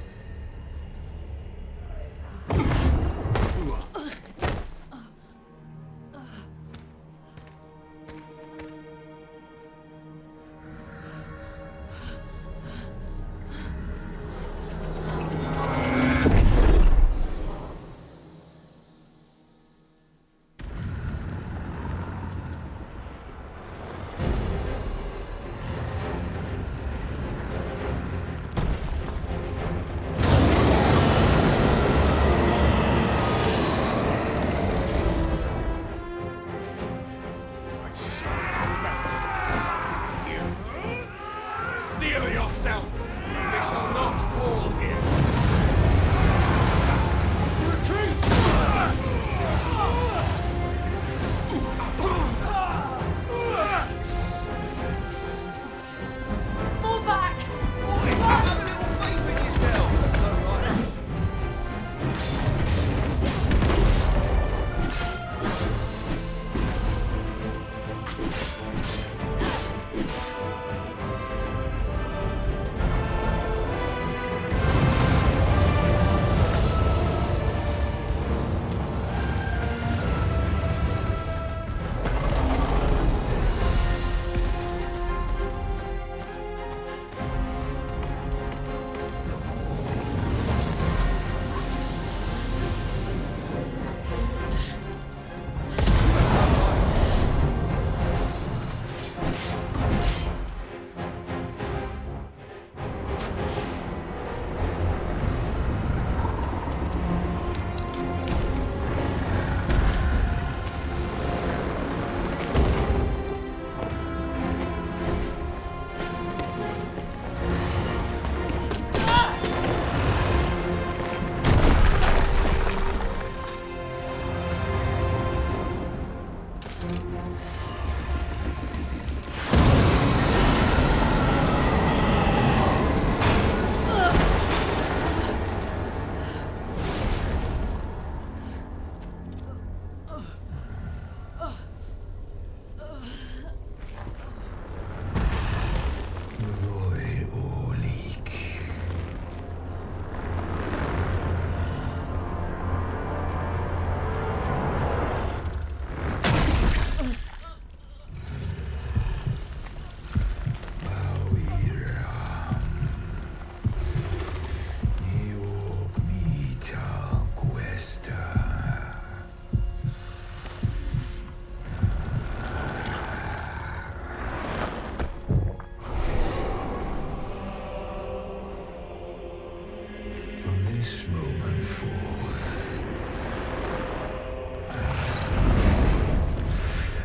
this moment forth.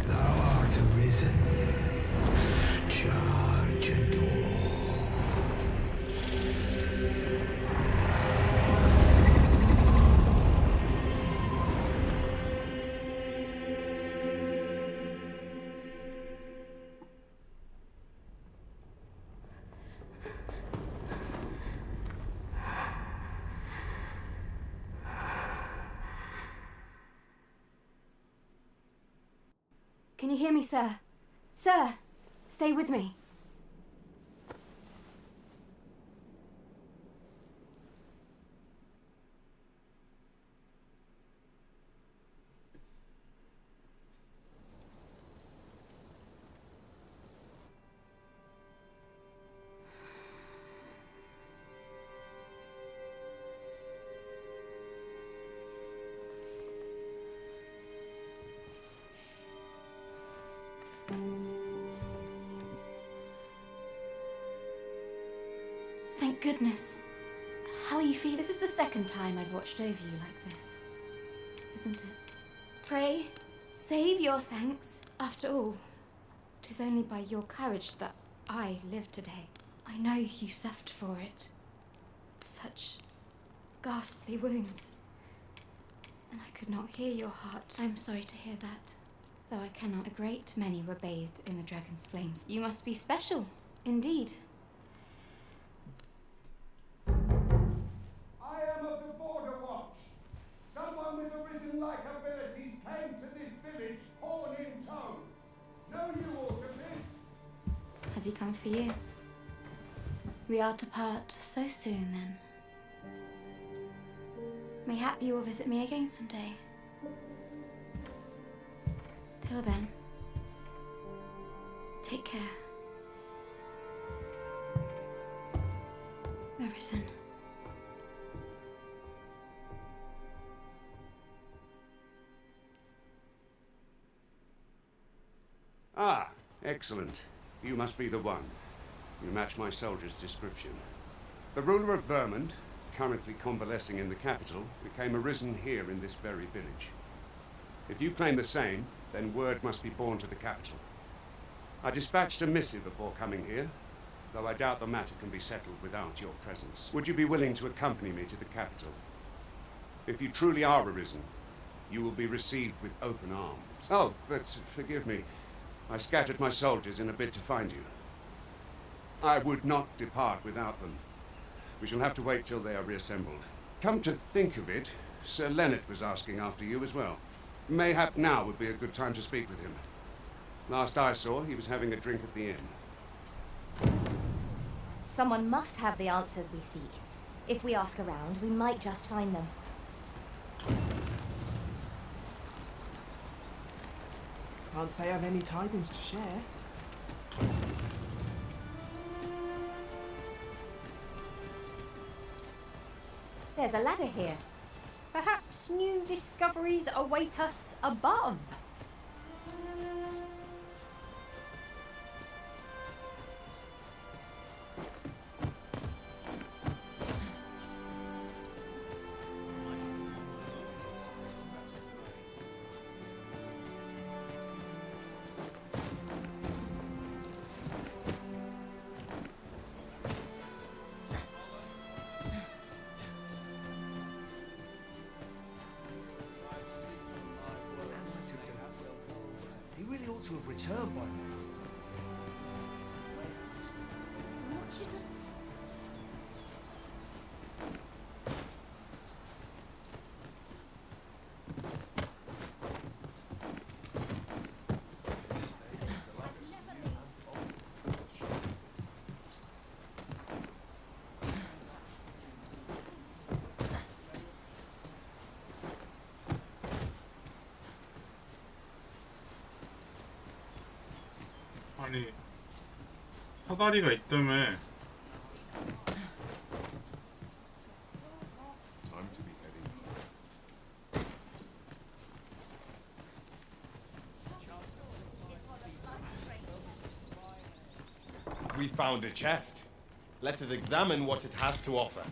Thou art arisen. Charge and all. Can you hear me, sir? Sir, stay with me. Thank goodness. How are you feeling? This is the second time I've watched over you like this, isn't it? Pray, save your thanks. After all, 'tis only by your courage that I live today. I know you suffered for it. Such ghastly wounds. And I could not hear your heart. I'm sorry to hear that. Though I cannot, a great many were bathed in the dragon's flames. You must be special, indeed. I am of the Border Watch. Someone with arisen-like abilities came to this village, horn in tow. Know you aught of this? Has he come for you? We are to part so soon, then. Mayhap you will visit me again someday. Till then, take care. Arisen. Ah, excellent. You must be the one. You match my soldier's description. The ruler of Vermont, currently convalescing in the capital, became arisen here in this very village. If you claim the same, then word must be borne to the capital. I dispatched a missive before coming here, though I doubt the matter can be settled without your presence. Would you be willing to accompany me to the capital? If you truly are arisen, you will be received with open arms. Oh, but forgive me. I scattered my soldiers in a bid to find you. I would not depart without them. We shall have to wait till they are reassembled. Come to think of it, Sir Leonard was asking after you as well. Mayhap now would be a good time to speak with him. Last I saw, he was having a drink at the inn. Someone must have the answers we seek. If we ask around, we might just find them. Can't say I've any tidings to share. There's a ladder here. Perhaps new discoveries await us above. He really ought to have returned by now. 아니 사다리가 있다며. Time to be heading. We found a chest. Let us examine what it has to offer.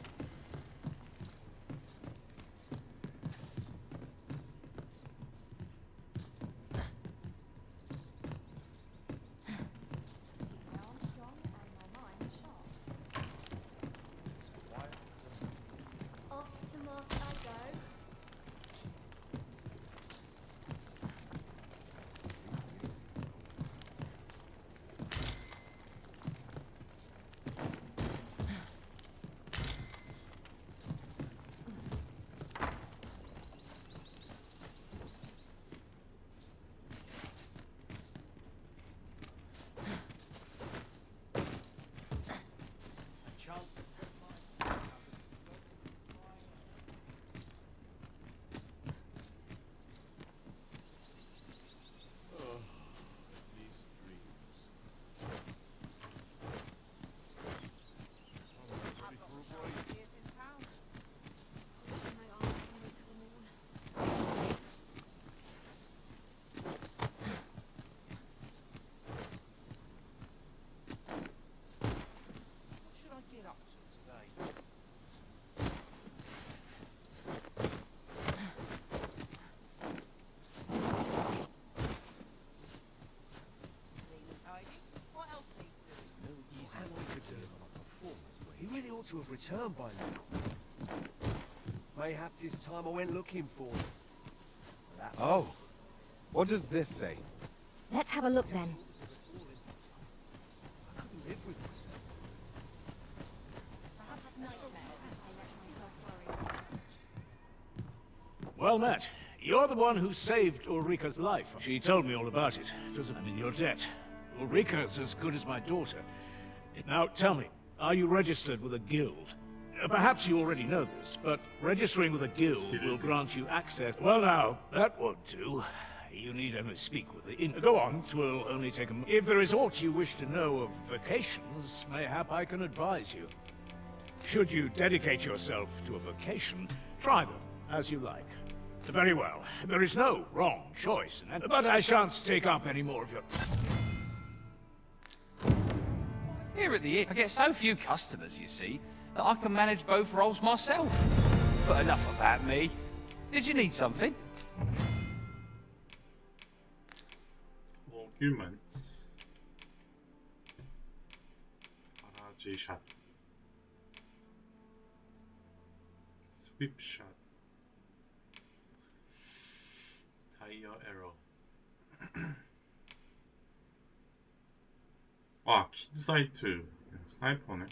to have returned by now. Mayhaps it's time I went looking for him. Oh. What does this say? Let's have a look then. I couldn't live with myself. Well met. You're the one who saved Ulrika's life. She told me all about it. I'm in your debt. Ulrika's as good as my daughter. Now tell me, are you registered with a guild? Perhaps you already know this, but registering with a guild will grant you access. Well now, that won't do. You need only speak with the inn. Go on, 'twill only take a moment. If there is aught you wish to know of vacations, mayhap I can advise you. Should you dedicate yourself to a vocation, try them as you like. Very well. There is no wrong choice, but I shan't take up any more of your... Here at the inn, I get so few customers, you see, that I can manage both roles myself. But enough about me. Did you need something? Arguments. Barrage shot. Sweep shot. Tire arrow. 아, 킥사이트. 스나이퍼네.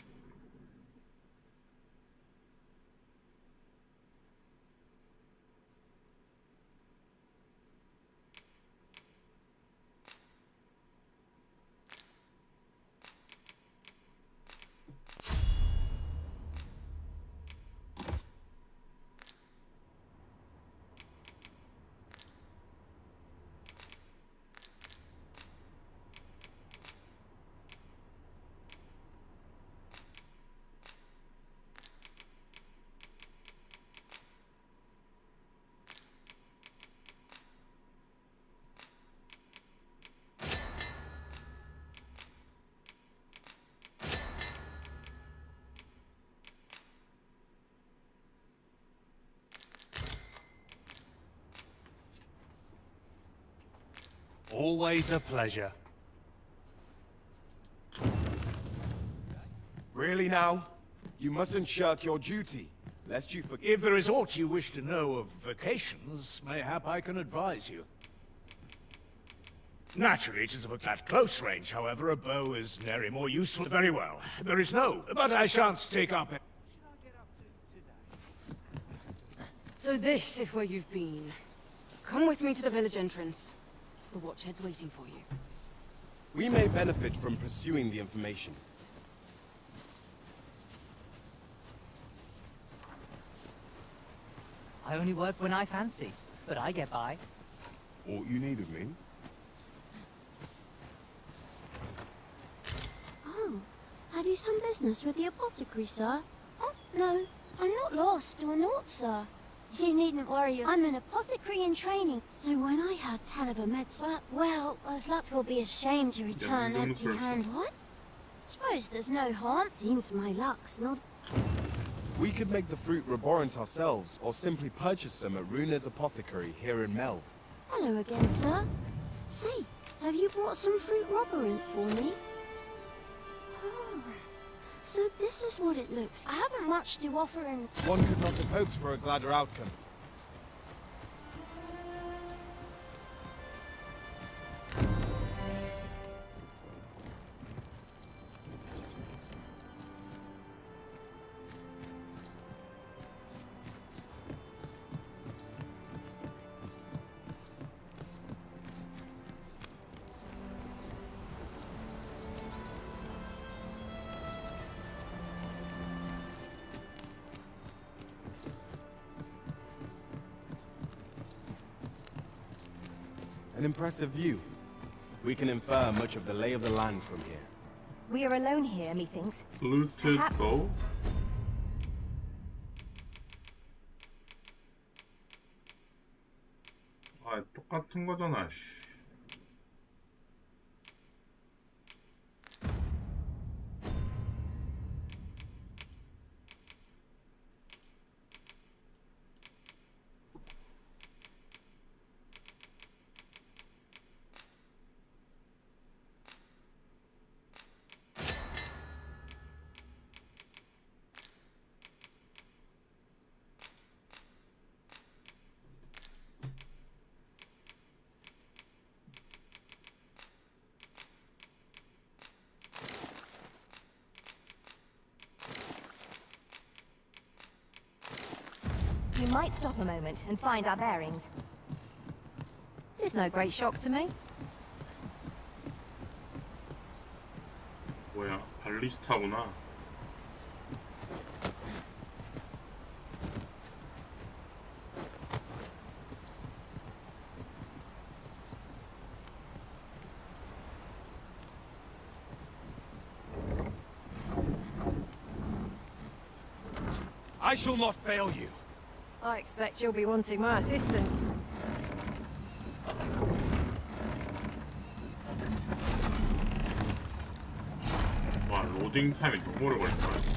Always a pleasure. Really now? You mustn't shirk your duty, lest you forget. If there is aught you wish to know of vacations, mayhap I can advise you. Naturally, it is of at close range, however, a bow is nary more useful. Very well. There is no, but I shan't take up it. So this is where you've been. Come with me to the village entrance. The Watchhead's waiting for you. We may benefit from pursuing the information. I only work when I fancy, but I get by. All you need of me? Oh, have you some business with the apothecary, sir? Oh, no, I'm not lost or naught, sir. You needn't worry, I'm an apothecary in training, so when I had tell of a medicine, well, as luck will be ashamed to return empty-handed. What? Suppose there's no harm. Seems my luck's not... We could make the fruit reborant ourselves, or simply purchase some at Runa's apothecary here in Melv. Hello again, sir. Say, have you brought some fruit roborant for me? Oh, so this is what it looks. I haven't much to offer and... One could not have hoped for a gladder outcome. An impressive view. We can infer much of the lay of the land from here. We are alone here, methinks. Fluted bow? 아, 똑같은 거잖아, 씨. You might stop a moment and find our bearings. It's no great shock to me. 뭐야, 발리스타구나. I shall not fail you. I expect you'll be wanting my assistance. 와, 로딩 타임이 너무 오래 걸릴 거야.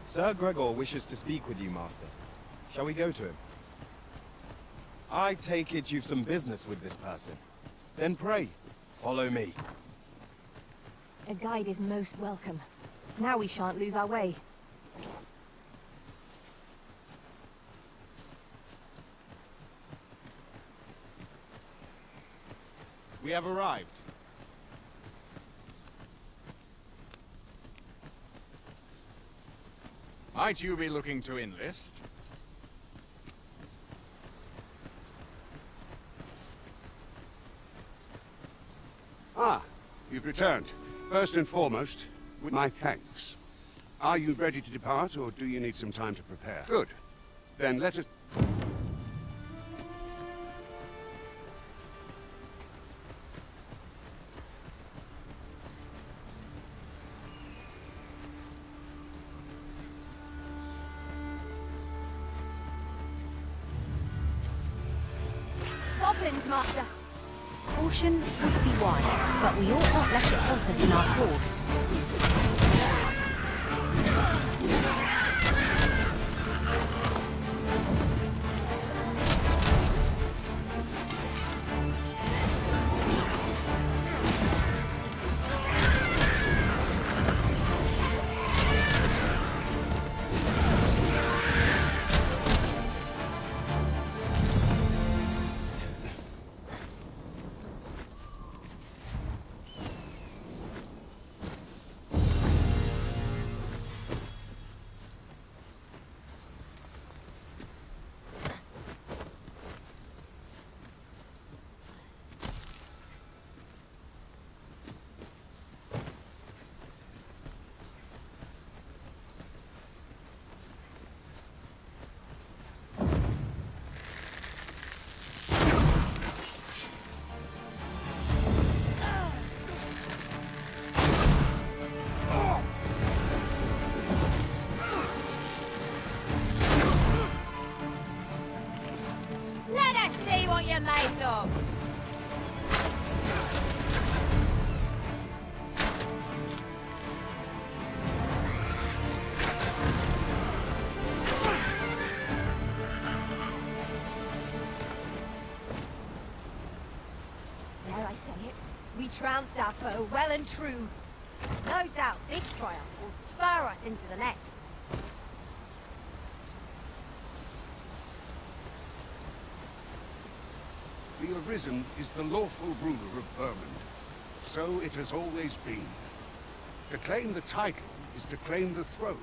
Sir Gregor wishes to speak with you, Master. Shall we go to him? I take it you've some business with this person. Then pray, follow me. A guide is most welcome. Now we shan't lose our way. We have arrived. Might you be looking to enlist? Ah, you've returned. First and foremost, with my thanks. Are you ready to depart, or do you need some time to prepare? Good. Then let us... Goblins, Master! Caution would be wise, but we ought not let it halt us in our course. Let us see what you're made of! Dare I say it. We trounced our foe well and true. No doubt this triumph will spur us into the next. The Arisen is the lawful ruler of Vermund. So it has always been. To claim the title is to claim the throne.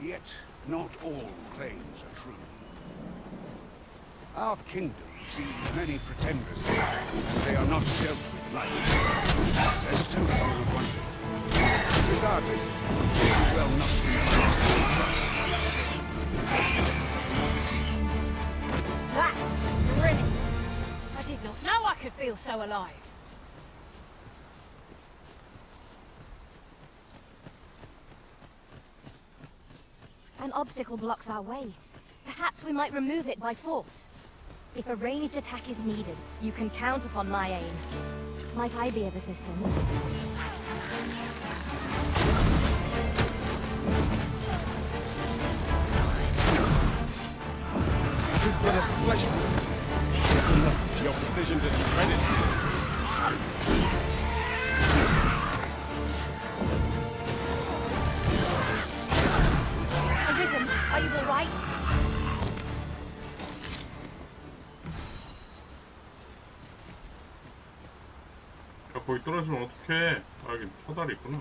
Yet, not all claims are true. Our kingdom sees many pretenders, and they are not dealt with lightly. There's still few of wonder. Regardless, it is well not to be trust. That was thrilling. I did not know I could feel so alive. An obstacle blocks our way. Perhaps we might remove it by force. If a ranged attack is needed, you can count upon my aim. Might I be of assistance? It is but a flesh wound. It's enough. Your precision discredits you. Arisen, are you all right? 야, 거기 떨어지면 어떡해. 아, 여기 사다리 있구나.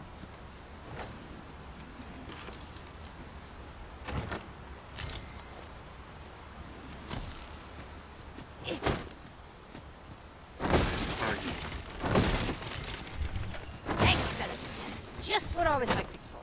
Excellent. Just what I was hoping for.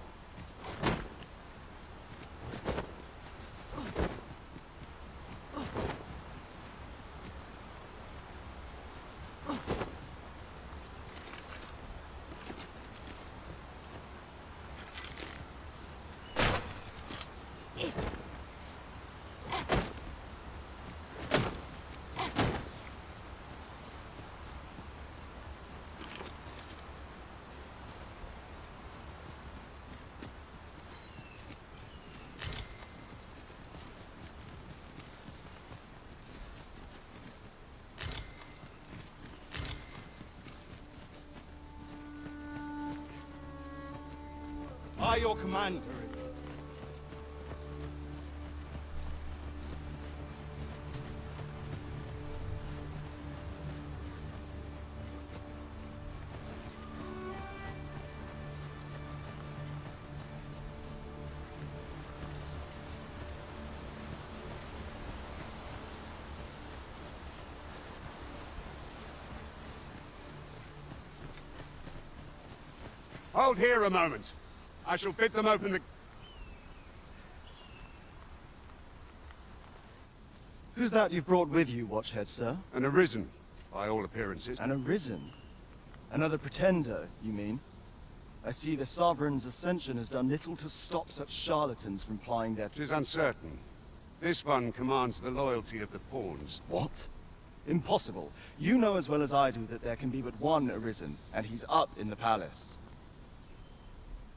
By your command, Arisen. Hold here a moment. I shall bid them open the... Who's that you've brought with you, Watchhead, sir? An Arisen, by all appearances. An Arisen? Another pretender, you mean? I see the Sovereign's ascension has done little to stop such charlatans from plying their... 'Tis uncertain. This one commands the loyalty of the pawns. What? Impossible. You know as well as I do that there can be but one Arisen, and he's up in the palace.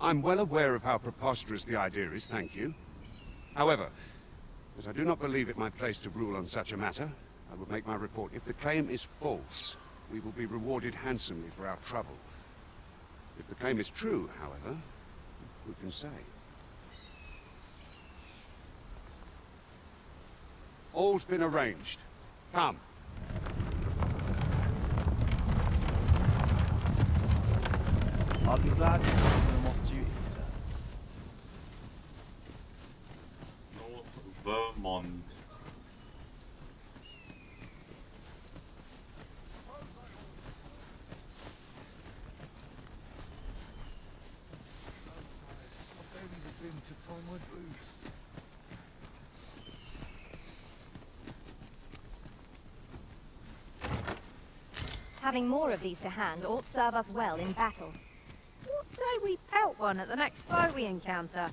I'm well aware of how preposterous the idea is, thank you. However, as I do not believe it my place to rule on such a matter, I will make my report. If the claim is false, we will be rewarded handsomely for our trouble. If the claim is true, however, who can say? All's been arranged. Come. I'll be glad to take them off duty, sir. North Vermont. I've barely been to tie my boots. Having more of these to hand ought serve us well in battle. What say we pelt one at the next foe we encounter?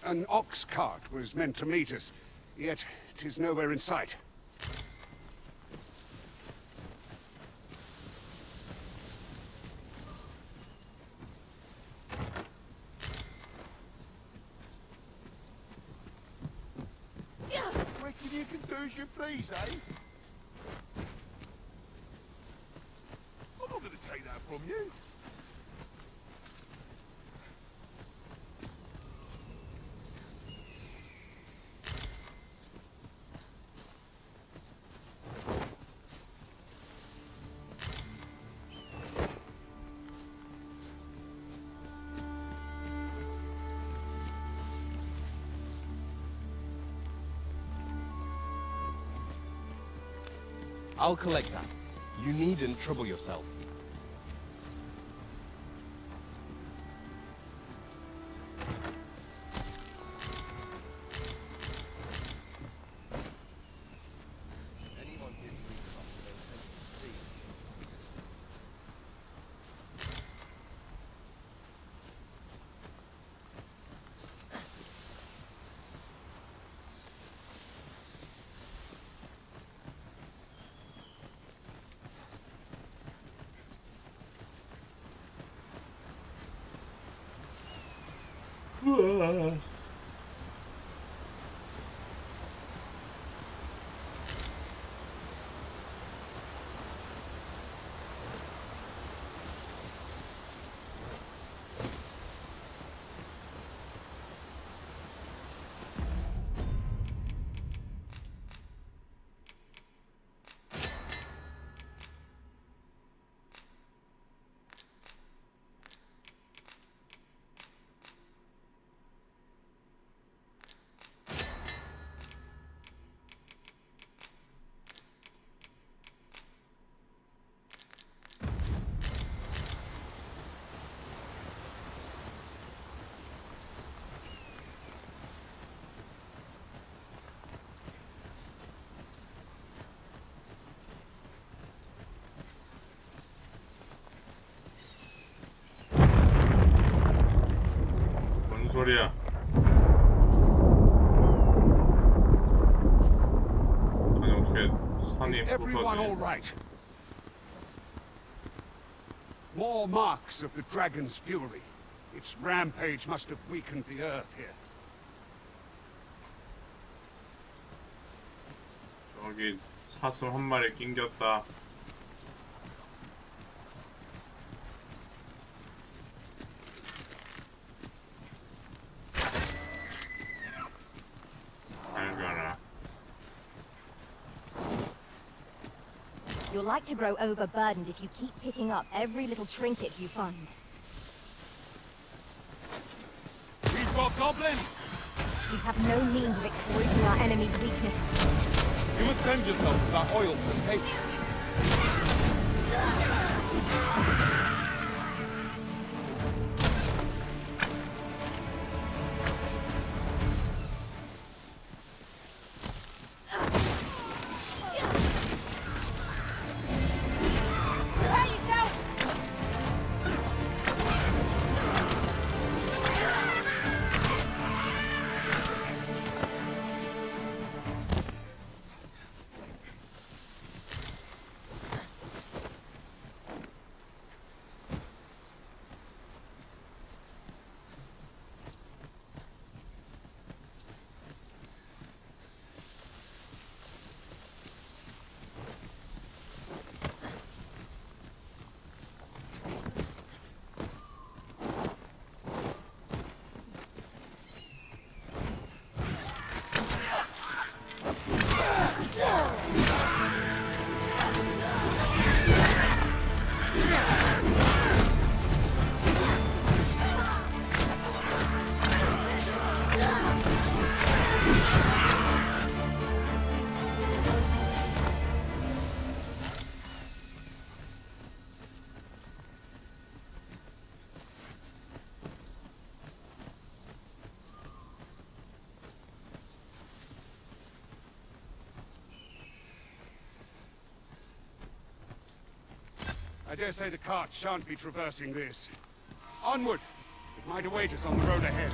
An ox cart was meant to meet us, yet 'tis nowhere in sight. Reckon you can do as you please, eh? from you. I'll collect that. You needn't trouble yourself. Anyone gives me something that tends to steal. 뭔 소리야? 아니 어떻게 산이 Is everyone all 부서지? right? More marks of the dragon's fury. Its rampage must have weakened the earth here. 저기 사슴 한 마리 낑겼다. 잘 가라. You're like to grow overburdened if you keep picking up every little trinket you find. We've got goblins! We have no means of exploiting our enemy's weakness. You must cleanse yourself with that oil that's pasted. I dare say the cart shan't be traversing this. Onward! It might await us on the road ahead.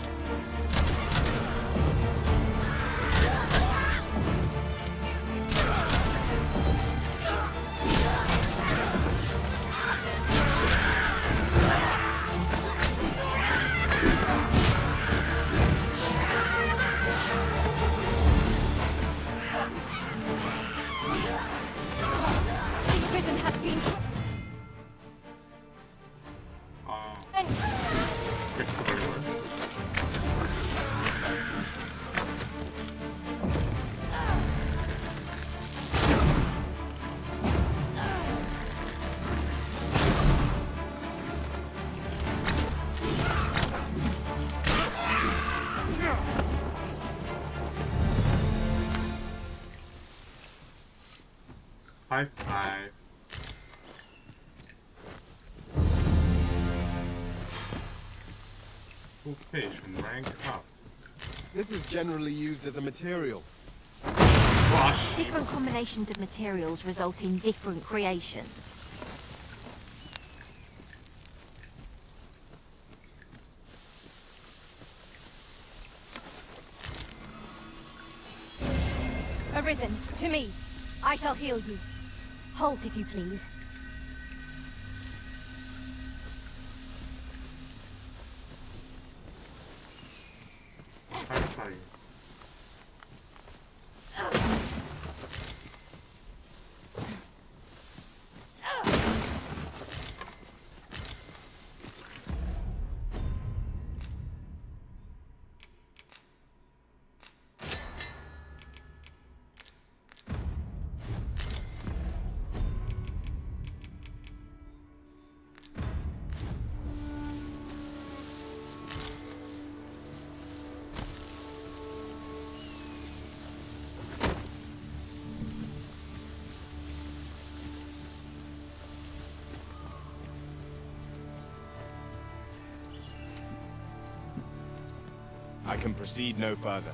The prison has been... High five. Vocation rank up. This is generally used as a material. Gosh. Different combinations of materials result in different creations. Arisen, to me. I shall heal you. Halt, if you please. I can proceed no further.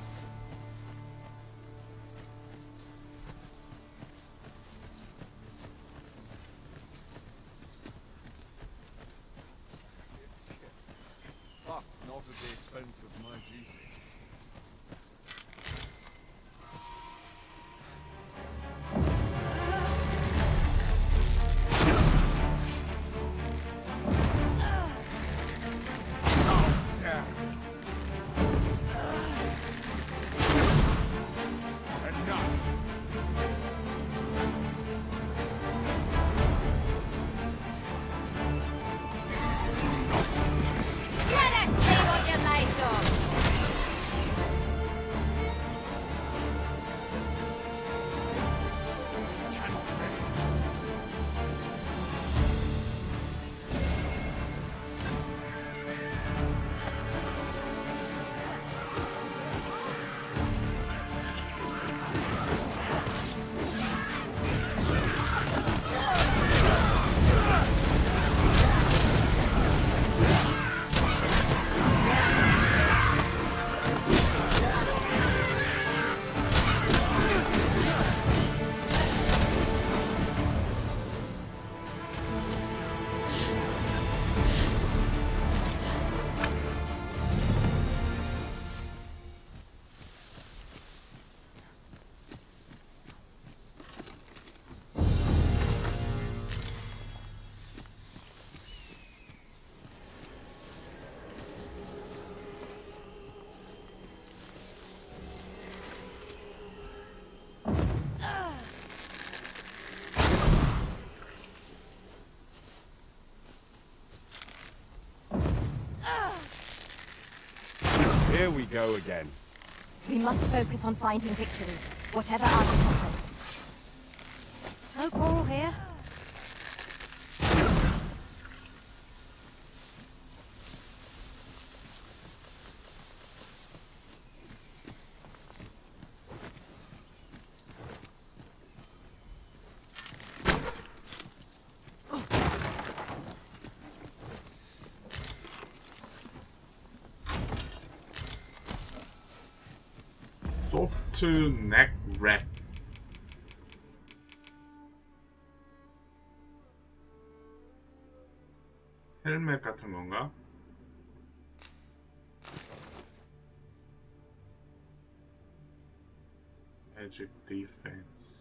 But not at the expense of my duty. Let us see what you're made of! Here we go again. We must focus on finding victory, whatever our discomfort. No quarrel here. 소프트 넥 랩. 헬멧 같은 건가? 매직 디펜스.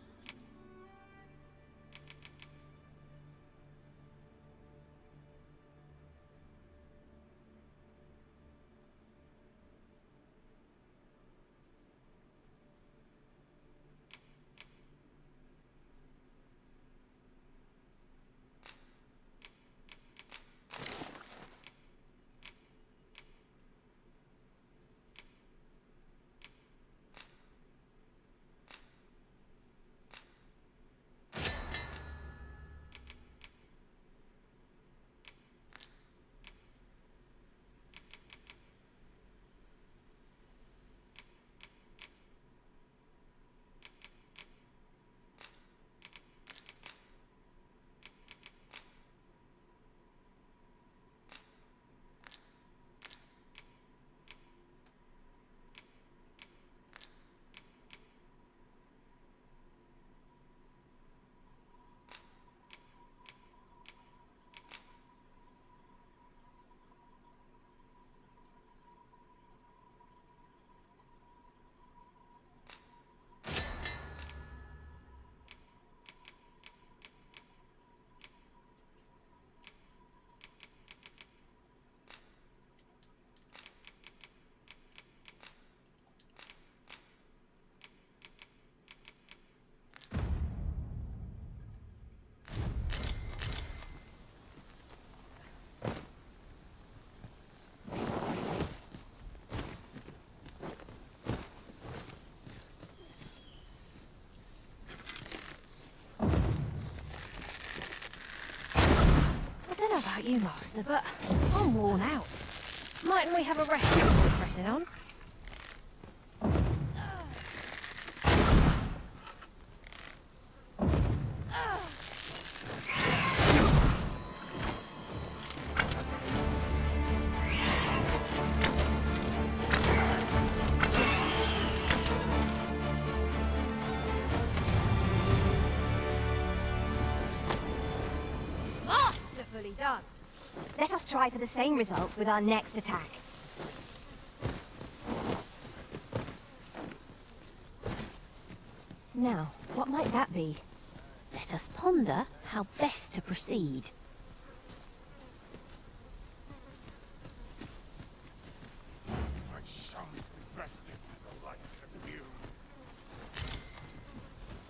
about you, Master, but I'm worn out. Mightn't we have a rest before pressing on? Masterfully done. Let us try for the same result with our next attack. Now, what might that be? Let us ponder how best to proceed. I shan't be bested with the likes of you.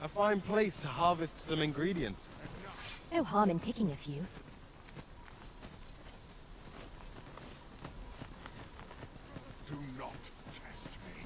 A fine place to harvest some ingredients. No harm in picking a few. Do not test me.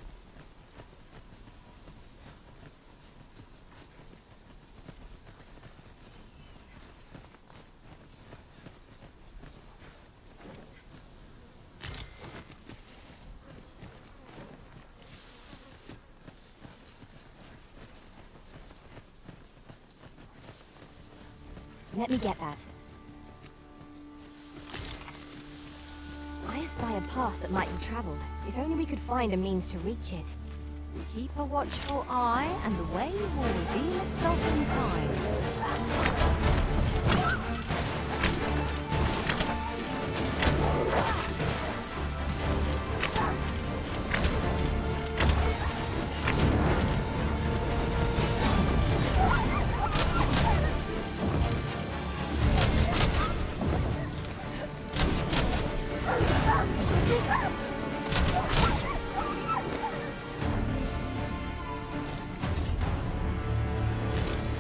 Let me get that. I espy a path that might be traveled. If only we could find a means to reach it. Keep a watchful eye, and the way will reveal itself in time.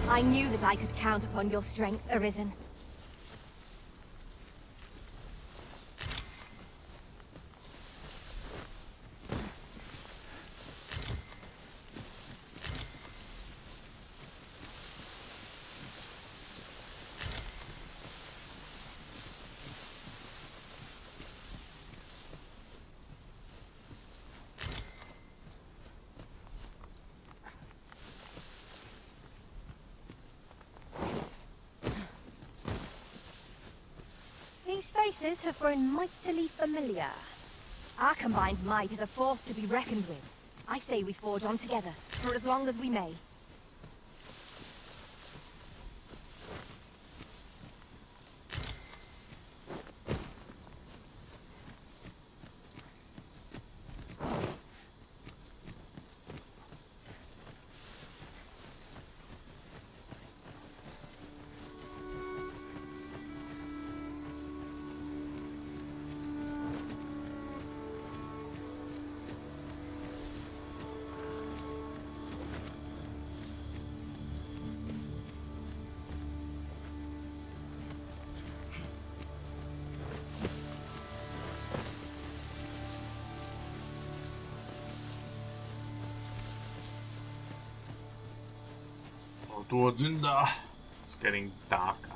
I knew that I could count upon your strength, Arisen. These faces have grown mightily familiar. Our combined might is a force to be reckoned with. I say we forge on together, for as long as we may. 어두워진다. It's getting darker.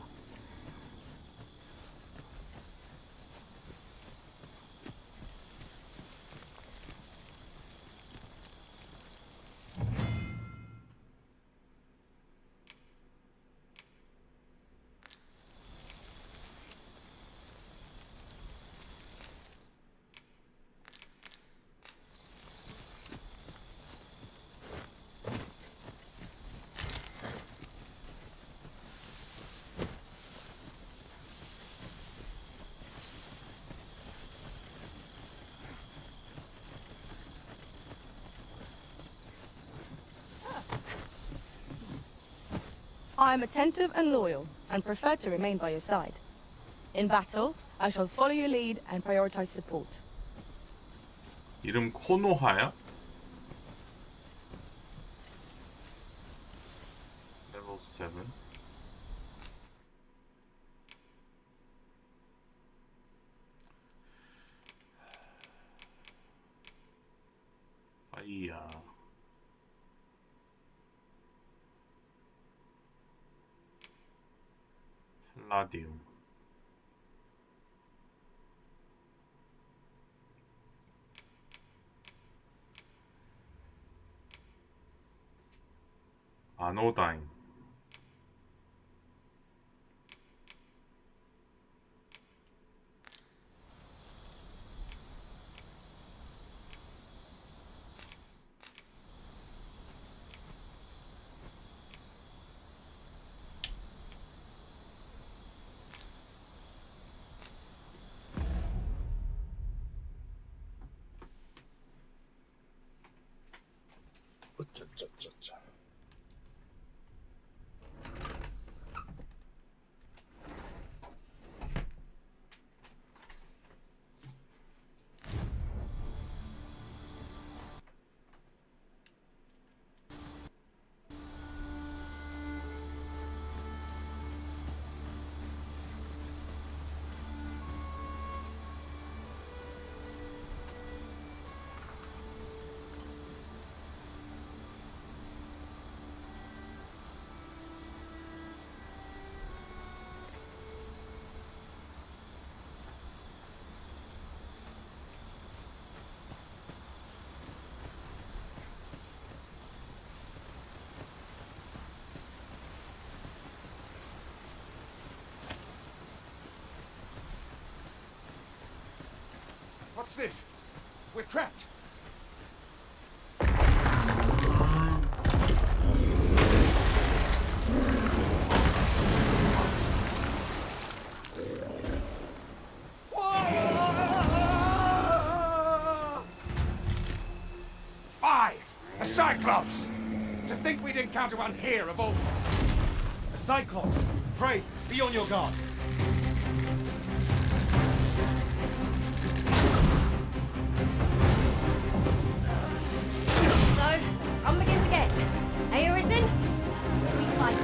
I am attentive and loyal, and prefer to remain by your side. In battle, I shall follow your lead and prioritize support. 이름 코노하야? Level 7. 파이야. 팔라디움. 아노다인. 어쩌쩌쩌쩌. What's this? We're trapped. Five! A Cyclops! To think we'd encounter one here of all... A Cyclops! Pray, be on your guard! So, fun begins again. Are you risen? We fight.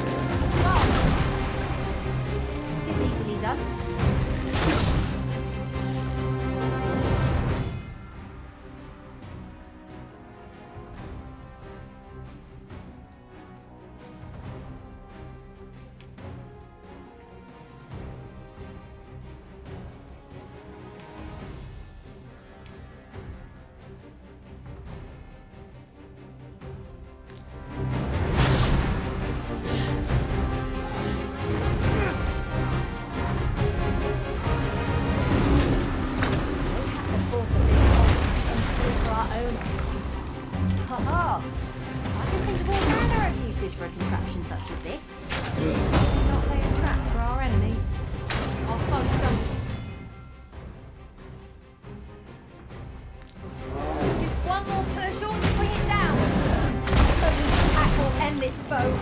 It's easily done. Ha-ha! I can think of all manner of uses for a contraption such as this. Not lay a trap for our enemies. I'll phone stumble. Just one more push on to bring it down. Focus attack will end this foe.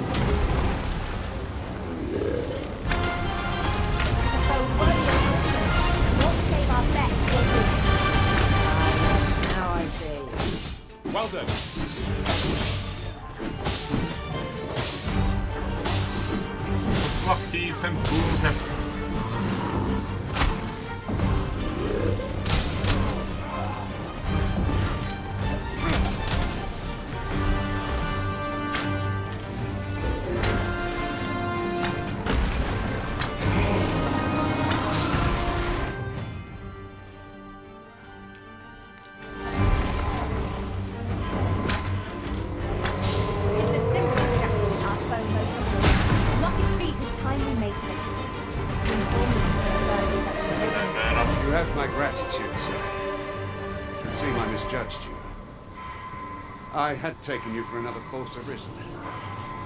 This is a foe worthy of caution. Not save our best for good. Yes, now I see. Well done. 수학기 샘플 회복. You have my gratitude, sir. It would seem I misjudged you. I had taken you for another false arisen.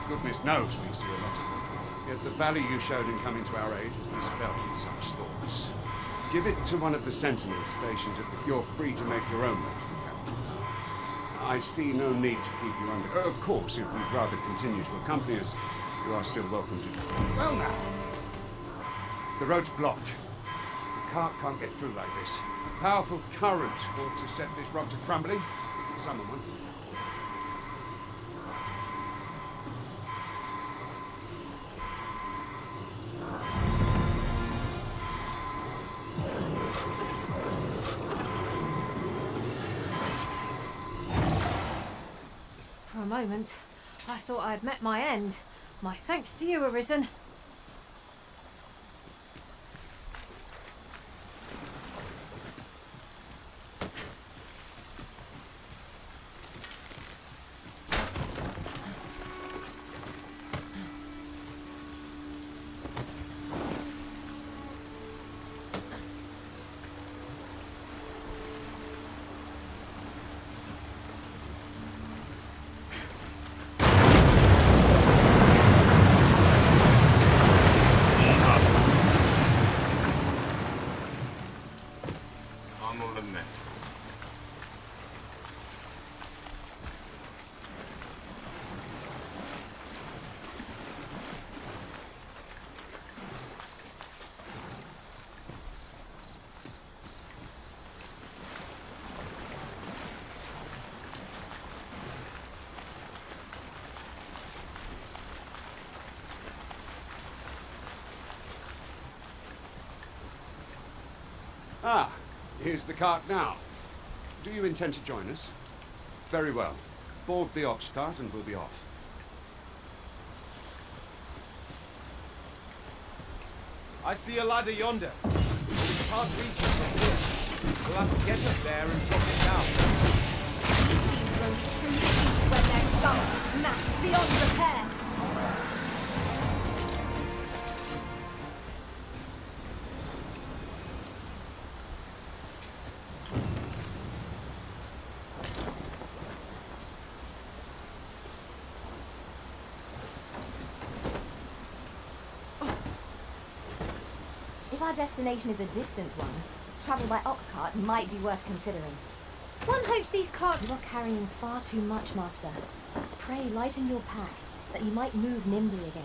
Goodness knows we see a lot of them. Yet the value you showed in coming to our aid has dispelled such thoughts. Give it to one of the sentinels stationed at the... You're free to make your own way to the capital. I see no need to keep you under... Of course, if you'd rather continue to accompany us, you are still welcome to... Well now. The road's blocked. The cart can't get through like this. A powerful current ought to set this rock to crumbling. Summon one. For a moment, I thought I had met my end. My thanks to you, Arisen. Ah, here's the cart now. Do you intend to join us? Very well. Board the ox cart and we'll be off. I see a ladder yonder. We can't reach it from here. We'll have to get up there and drop it down. When their skulls snap beyond repair. If our destination is a distant one, travel by ox cart might be worth considering. One hopes these carts... You are carrying far too much, Master. Pray lighten your pack, that you might move nimbly again.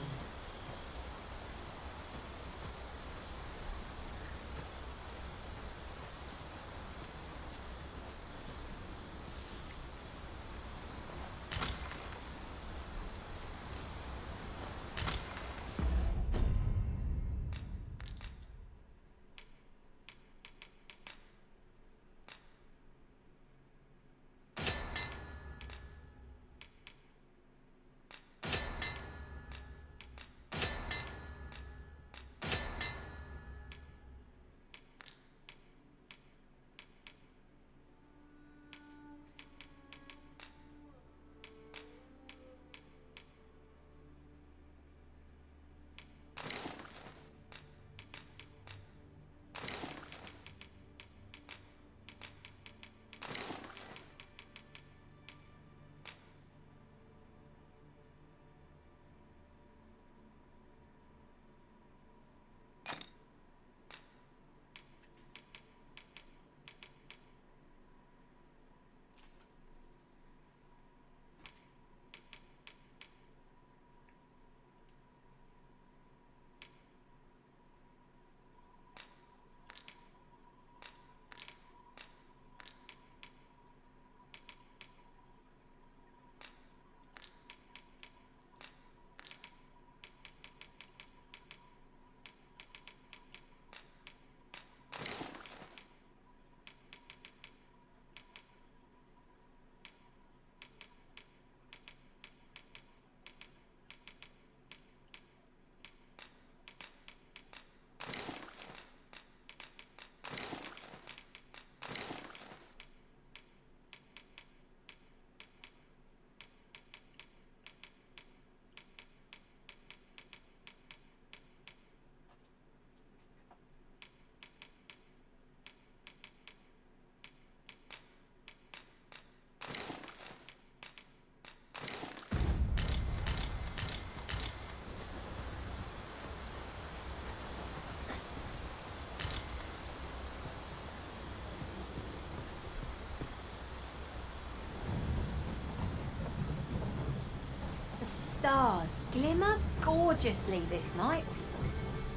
The stars glimmer gorgeously this night.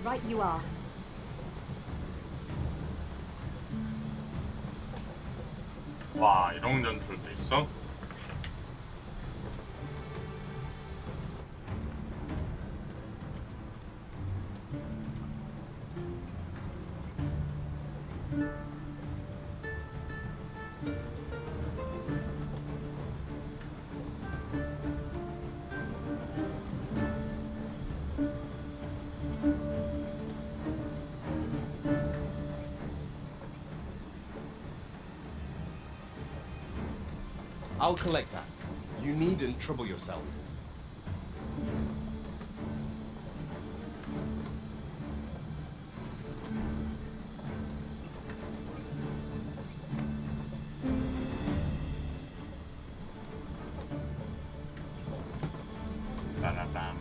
Right you are. 와, 이런 연출도 있어? I'll collect that. You needn't trouble yourself. 빠라밤.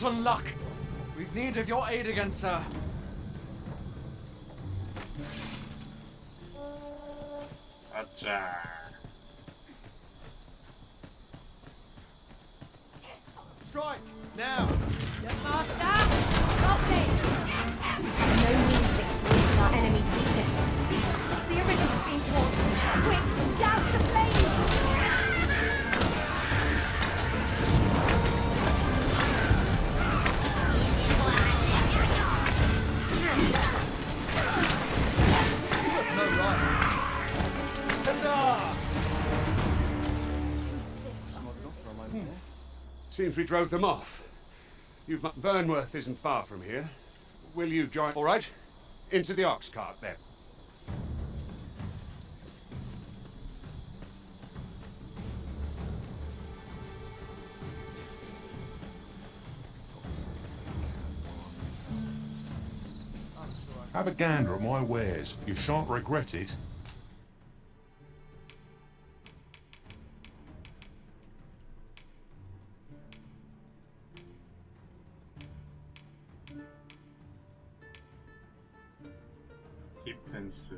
rotten luck! We've need of your aid again, sir. 아짜. Strike! Now! Master! Stop it! No means exploiting our enemy's weakness. The Arisen has been caught. Quick, douse the flames! Seems we drove them off. Burnworth isn't far from here. Will you join? All right. Into the ox cart, then. Have a gander at my wares. You shan't regret it. 디펜스.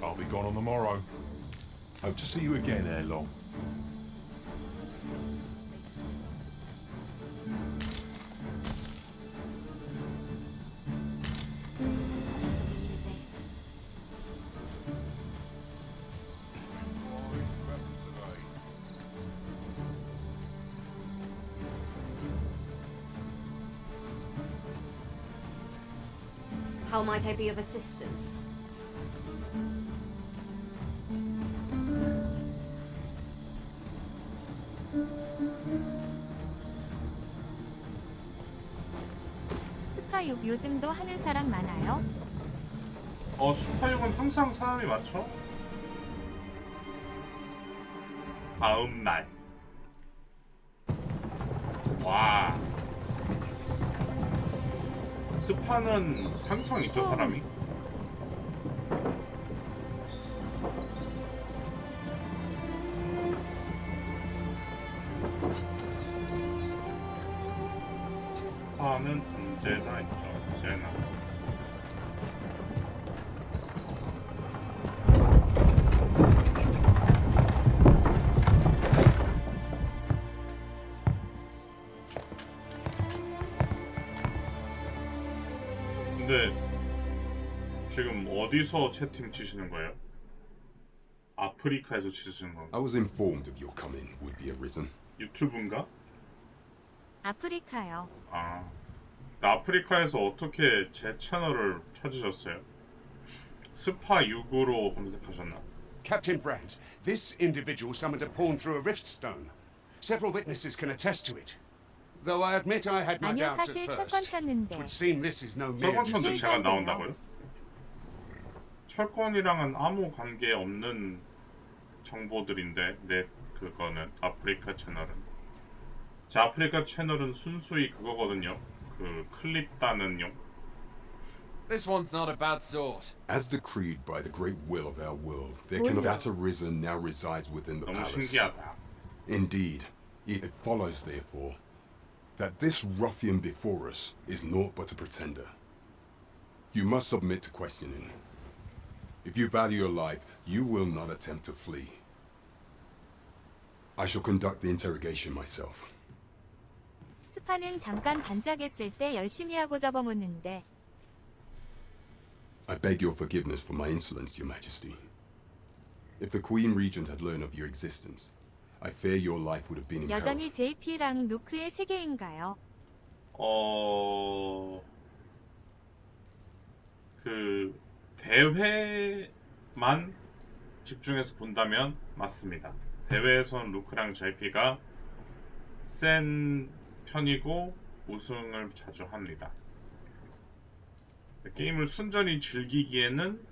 I'll be gone on the morrow. Hope to see you again ere long. How might I be of assistance? 스파육 요즘도 하는 사람 많아요? 스파육은 항상 사람이 많죠? 다음 날. 와. 스파는 항상 있죠, 사람이. 스파는 언제나 있죠, 언제나. 근데 지금 어디서 채팅 치시는 거예요? 아프리카에서 치시는 건가요? I was informed of your coming would be arisen. 유튜브인가? 아프리카요. 아, 아프리카에서 어떻게 제 채널을 찾으셨어요? 스파 6으로 검색하셨나? Captain Brandt, this individual summoned a pawn through a rift stone. Several witnesses can attest to it. Though I admit I had my 아니요, doubts 사실 at 철권 first. 찾는데. It would seem this is no mere 철권천도 제가 나온다고요? 철권이랑은 아무 관계 없는 정보들인데 내 그거는 아프리카 채널은 제 아프리카 채널은 순수히 그거거든요. 그 클립 따는 용. This one's not a bad sort. As decreed by the great will of our world, there can that arisen now resides within the 너무 palace. 신기하다. Indeed, it follows therefore that this ruffian before us is naught but a pretender. You must submit to questioning. If you value your life, you will not attempt to flee. I shall conduct the interrogation myself. 스파는 잠깐 반짝했을 때 열심히 하고 잡아먹는데. I beg your forgiveness for my insolence, Your Majesty. If the Queen Regent had learned of your existence, I fear your life would have been in peril. 여전히 JP랑 루크의 세계인가요? 그 대회만 집중해서 본다면 맞습니다. 대회에선 루크랑 JP가 센 편이고 우승을 자주 합니다. 게임을 순전히 즐기기에는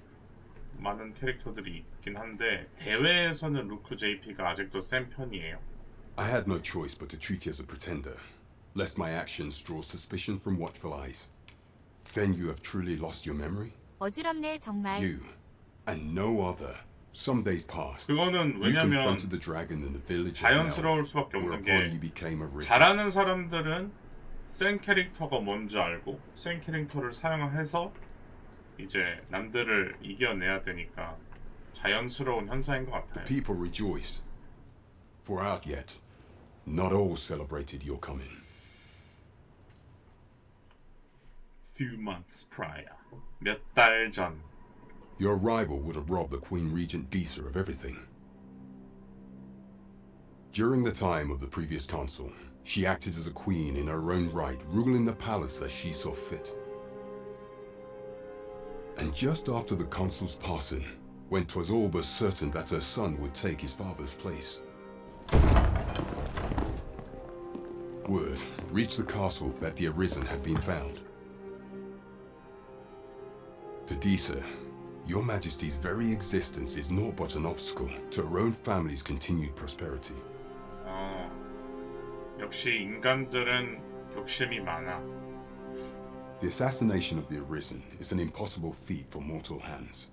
많은 캐릭터들이 있긴 한데 대회에서는 루크 JP가 아직도 센 편이에요. I had no choice but to treat you as a pretender. lest my actions draw suspicion from watchful eyes. Then you have truly lost your memory? 어지럽네 정말. You, and no other. Some days passed. 그거는 You 왜냐면 confronted the dragon in the village of 자연스러울 Melf, 수밖에 없는 whereupon 게 you became a risk. 잘하는 사람들은 센 캐릭터가 뭔지 알고 센 캐릭터를 사용해서 이제 남들을 이겨내야 되니까 자연스러운 현상인 것 같아요. The people rejoiced. For out yet, not all celebrated your coming. Few months prior. 몇 달 전. Your arrival would have robbed the Queen Regent Disa of everything. During the time of the previous consul, she acted as a queen in her own right, ruling the palace as she saw fit. And just after the consul's passing, when 'twas all but certain that her son would take his father's place, word reached the castle that the Arisen had been found. To Disa, your Majesty's very existence is naught but an obstacle to her own family's continued prosperity. 역시 인간들은 욕심이 많아. The assassination of the Arisen is an impossible feat for mortal hands.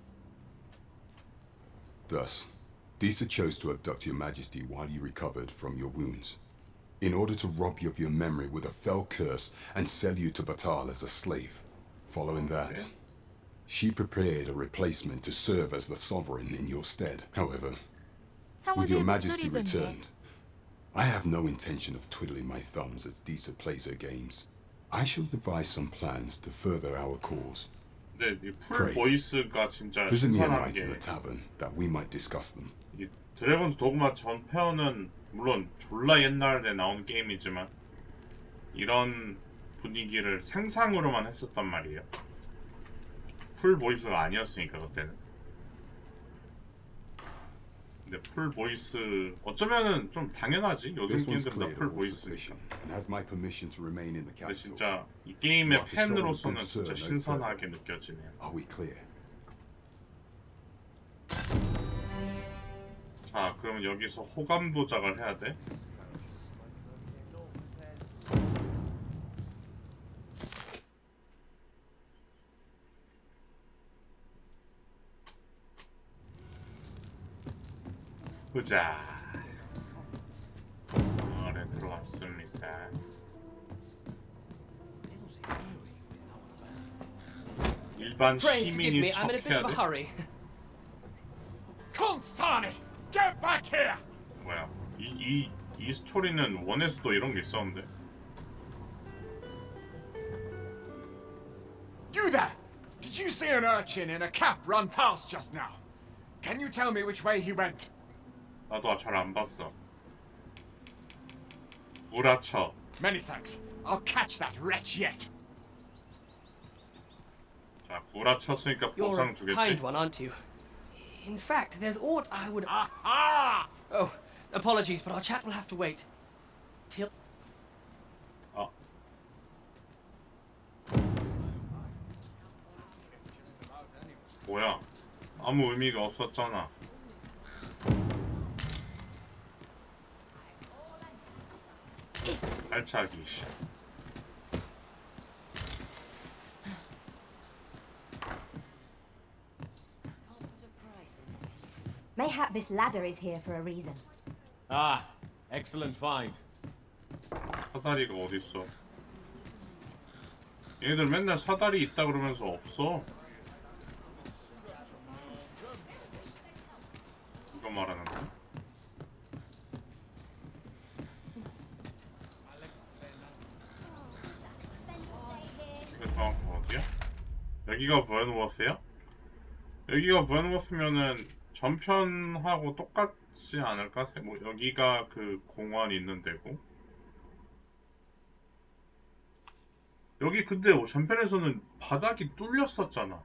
Thus, Disa chose to abduct your Majesty while you recovered from your wounds, in order to rob you of your memory with a fell curse and sell you to Batal as a slave. Following that, she prepared a replacement to serve as the sovereign in your stead. However, with your Majesty returned, I have no intention of twiddling my thumbs as Disa plays her games. I shall devise some plans to further our cause. 네, 이 풀 보이스가 진짜 Visit me at 신선한 night in 게 the tavern that we might discuss them. 이 드래곤즈 도그마 전편은 물론 졸라 옛날에 나온 게임이지만 이런 분위기를 상상으로만 했었단 말이에요. 풀 보이스가 아니었으니까 그때는. 근데 풀 보이스 어쩌면은 좀 당연하지. 요즘 게임들은 다 풀 보이스니까. 근데 진짜 이 게임의 팬으로서는 진짜 신선하게 느껴지네요. 자, 그러면 여기서 호감 도작을 해야 돼. 보자. 네, 들어왔습니다. 일반 시민이 척해야 돼. Consign it! Get back here! 뭐야? 이 스토리는 원에서도 이런 게 있었는데. You there! Did you see an urchin in a cap run past just now? Can you tell me which way he went? 나도 잘 안 봤어. 우라쳐. Many thanks. I'll catch that wretch yet. 자, 우라쳤으니까 보상 주겠지. You're a kind one, aren't you? In fact, there's aught I would. Aha! Oh, apologies, but our chat will have to wait. Till. 뭐야? 아무 의미가 없었잖아. 발차기 씨. Mayhap this ladder is here for a reason. Ah, excellent find. 사다리가 어딨어? 얘네들 맨날 사다리 있다 그러면서 없어. 이거 말하는 거야? 그래서 어디야? 여기가 버너워스야? 여기가 버너워스면은 전편하고 똑같지 않을까? 뭐 여기가 그 공원 있는 데고. 여기 근데 전편에서는 바닥이 뚫렸었잖아.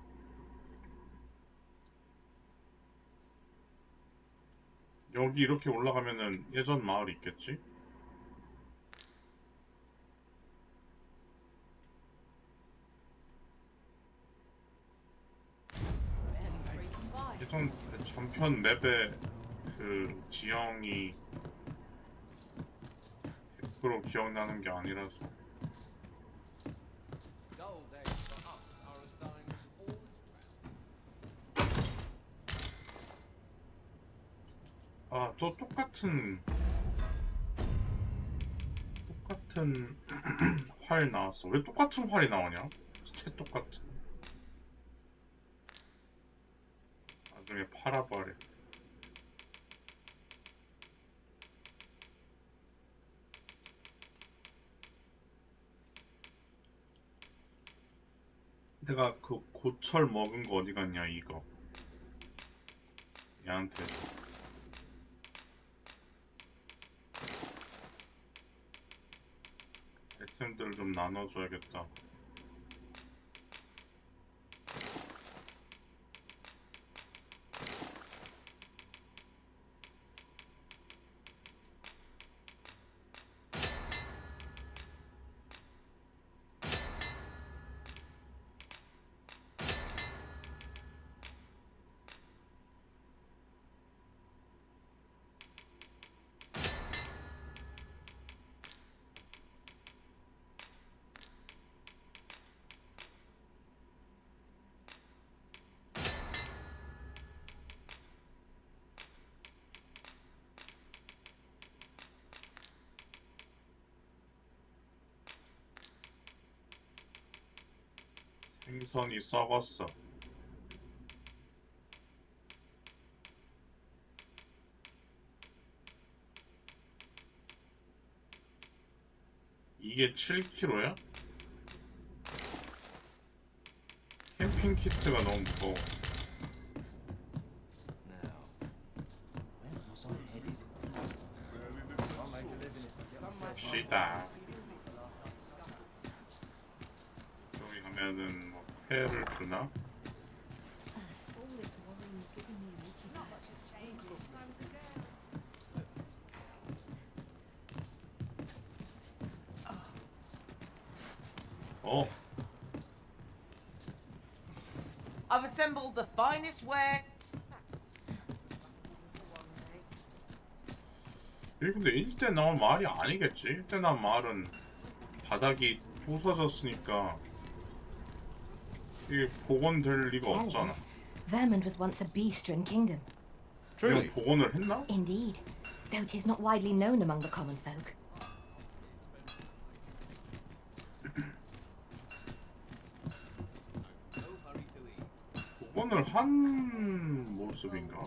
여기 이렇게 올라가면은 예전 마을 있겠지? 예전 전편 맵의 그 지형이 100% 기억나는 게 아니라서. 아, 또 똑같은 활 나왔어. 왜 똑같은 활이 나오냐? 진짜 똑같은. 나중에 팔아버려. 내가 그 고철 먹은 거 어디 갔냐, 이거. 얘한테. 아이템들을 좀 나눠줘야겠다. 생선이 썩었어. 이게 7kg야? 캠핑 키트가 너무 무거워. 봅시다. 여기 가면은 뭐 회를 주나? 어. I've assembled the finest ware. 이게 근데 일대 나온 말이 아니겠지? 일대 나온 말은 바닥이 부서졌으니까 이게 복원될 리가 없잖아. Vermund was once a beast-ridden kingdom. 이거 복원을 했나? Indeed, though it is not widely known among the common folk. 복원을 한 모습인가?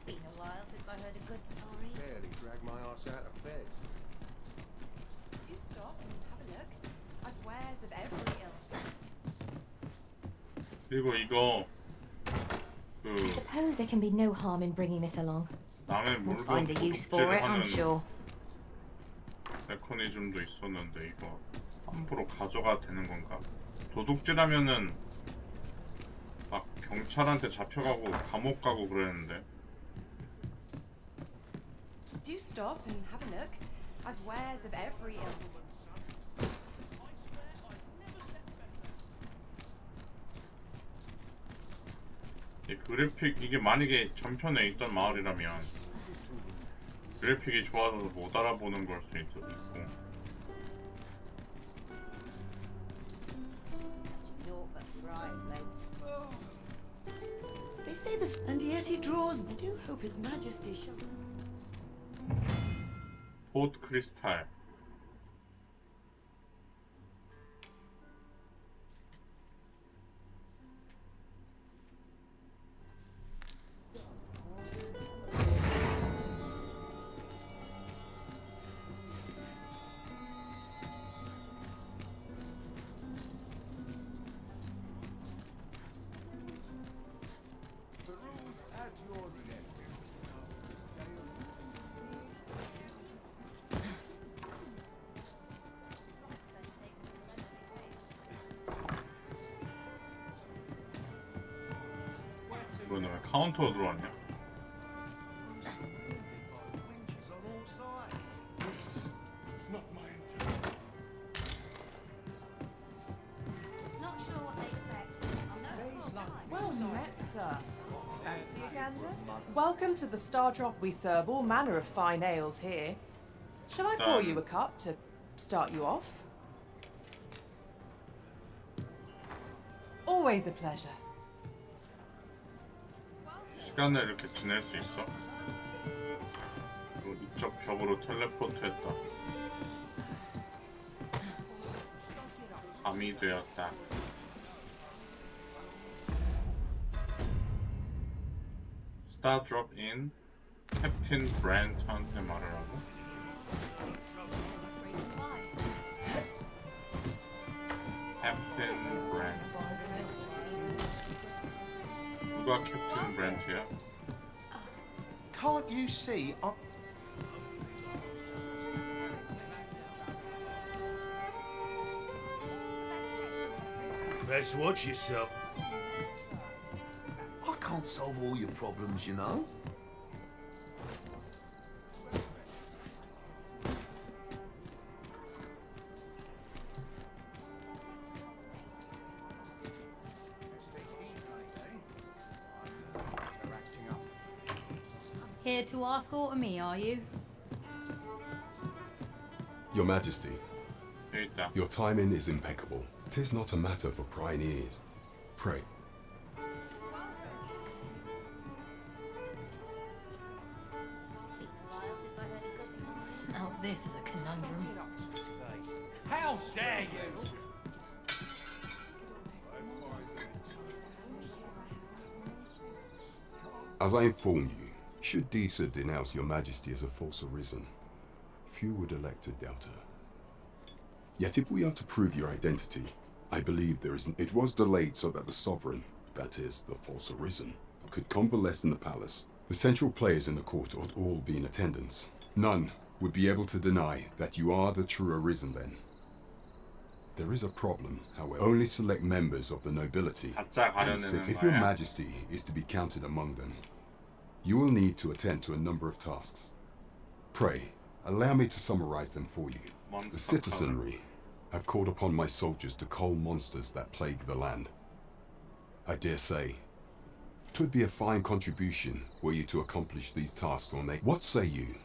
Been a while since I heard a good story. Barely dragged my ass out of bed. Do stop and have a look. I've wares of every ilk. 그리고 이거 I suppose there can be no harm in bringing this along. 남의 We'll 물건 find a use for it, I'm sure. 메커니즘도 있었는데 이거 함부로 가져가도 되는 건가? 도둑질하면은 막 경찰한테 잡혀가고 감옥 가고 그랬는데. Do stop and have a look. I've wares of every ilk. 이 그래픽 이게 만약에 전편에 있던 마을이라면 그래픽이 좋아져서 못 알아보는 걸 수도 있고. Naught but fright, mate. They say this, and yet he draws. I do hope His Majesty shall. 포트 크리스탈. 이거는 왜 카운터로 들어왔냐? Not sure what they expect. I'm no Well Welcome to the Star Drop. We serve all manner of fine ales here. Shall I pour you a cup to start you off? Always a pleasure. 시간을 이렇게 지낼 수 있어? 그리고 이쪽 벽으로 텔레포트했다. 밤이 되었다. Star drop in 캡틴 브랜턴한테 말하라고? 캡틴 브랜턴. 누가 캡틴 브랜트야? Can't you see? Best watch yourself. I can't solve all your problems, you know. Here to ask aught of me, are you? Your Majesty, your timing is impeccable. 'Tis not a matter for prying ears. Pray. Now this is a conundrum. How dare you! As I informed you, should Disa denounce your Majesty as a false arisen, few would elect to doubt her. Yet if we are to prove your identity, I believe it was delayed so that the sovereign, that is, the false arisen, could convalesce in the palace. The central players in the court ought all be in attendance. None would be able to deny that you are the true arisen then. There is a problem, however. Only select members of the nobility can sit. If your Majesty is to be counted among them, you will need to attend to a number of tasks. Pray, allow me to summarize them for you. The citizenry have called upon my soldiers to cull monsters that plague the land. I dare say, 'twould be a fine contribution were you to accomplish these tasks on What say you?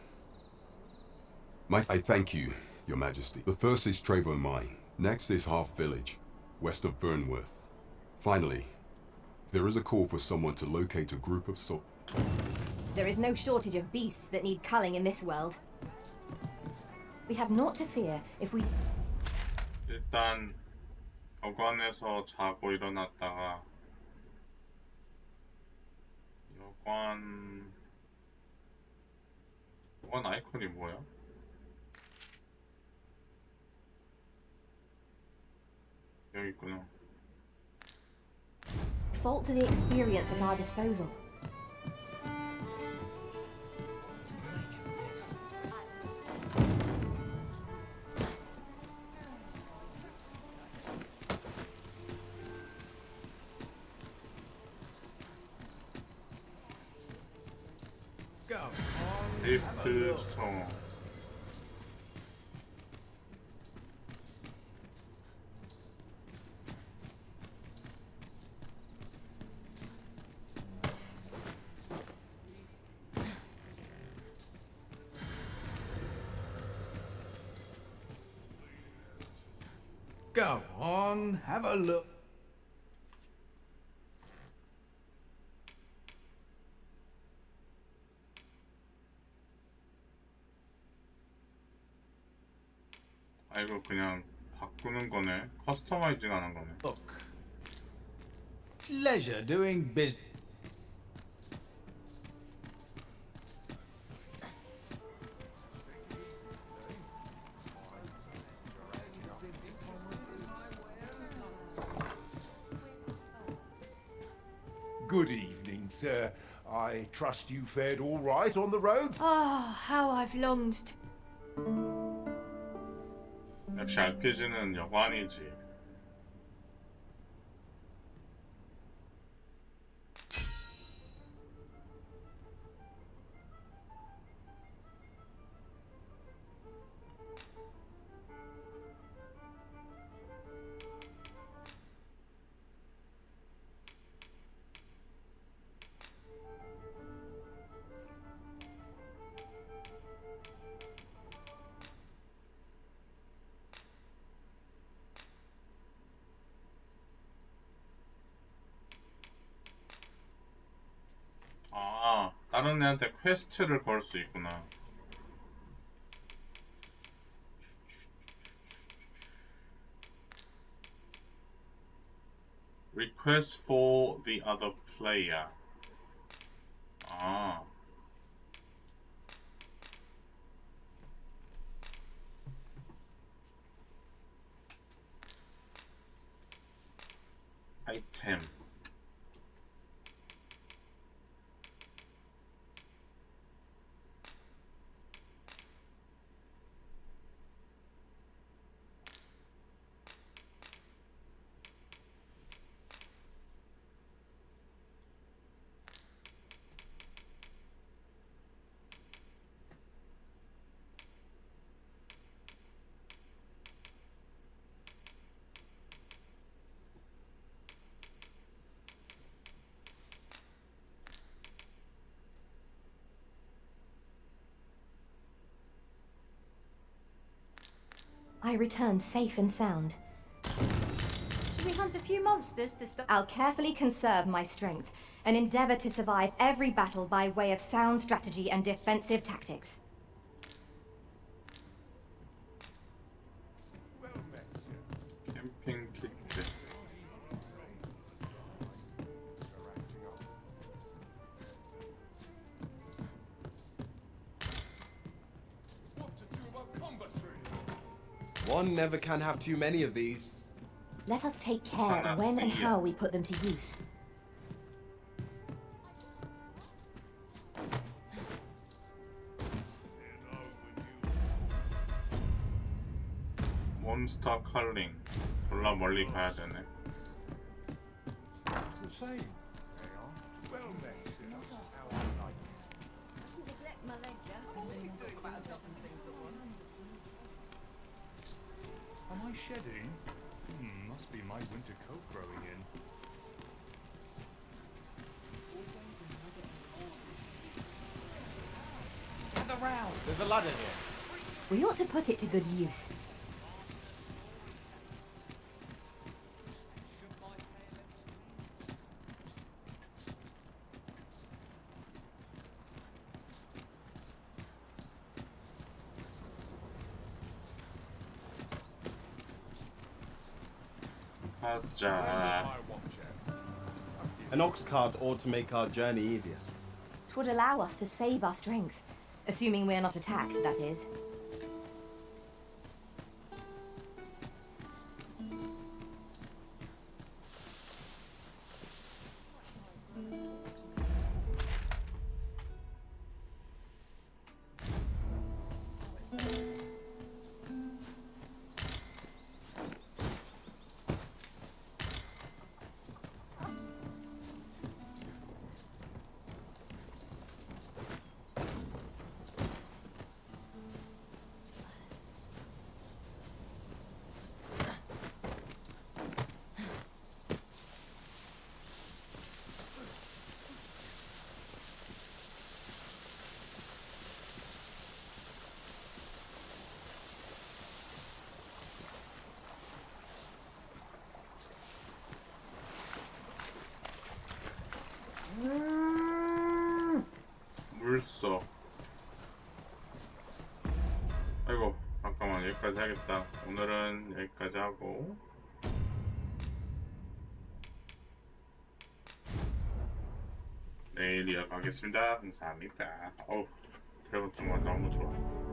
I thank you, your Majesty. The first is Trevo Mine. Next is Half Village, west of Burnworth. Finally, there is a call for someone to locate a group of There is no shortage of beasts that need culling in this world. We have naught to fear if we... 일단 여관에서 자고 일어났다가 여관 아이콘이 뭐야? 여기 있구나. Fault to the experience at our disposal. 리프트 스토어. Go on, have a look. 아 이거 그냥 바꾸는 거네. 커스터마이징 하는 거네. Look. Pleasure doing business. Good evening, sir. I trust you fared all right on the road? Ah, how I've longed to... 역시 RPG는 여관이지. 다른 애한테 퀘스트를 걸 수 있구나. Request for the other player. 아. 아이템. I return safe and sound. Should we hunt a few monsters to stop? I'll carefully conserve my strength and endeavor to survive every battle by way of sound strategy and defensive tactics. 캠핑 키트. One never can have too many of these. Let us take care when and how we put them to use. 몬스터 컬링. 졸라 멀리 가야 되네. It's the same. They are. Well met, sir. How I like it. Mustn't neglect my ledger. Doing about a dozen things at once. Am I shedding? Must be my winter coat growing in. Gather round. There's a ladder here. We ought to put it to good use. 가자. An ox cart ought to make our journey easier. It would allow us to save our strength. Assuming we're not attacked, that is. 물소. 아이고 잠깐만 여기까지 하겠다. 오늘은 여기까지 하고 내일 이어가겠습니다. 감사합니다. 어우 드래곤 통화 너무 좋아.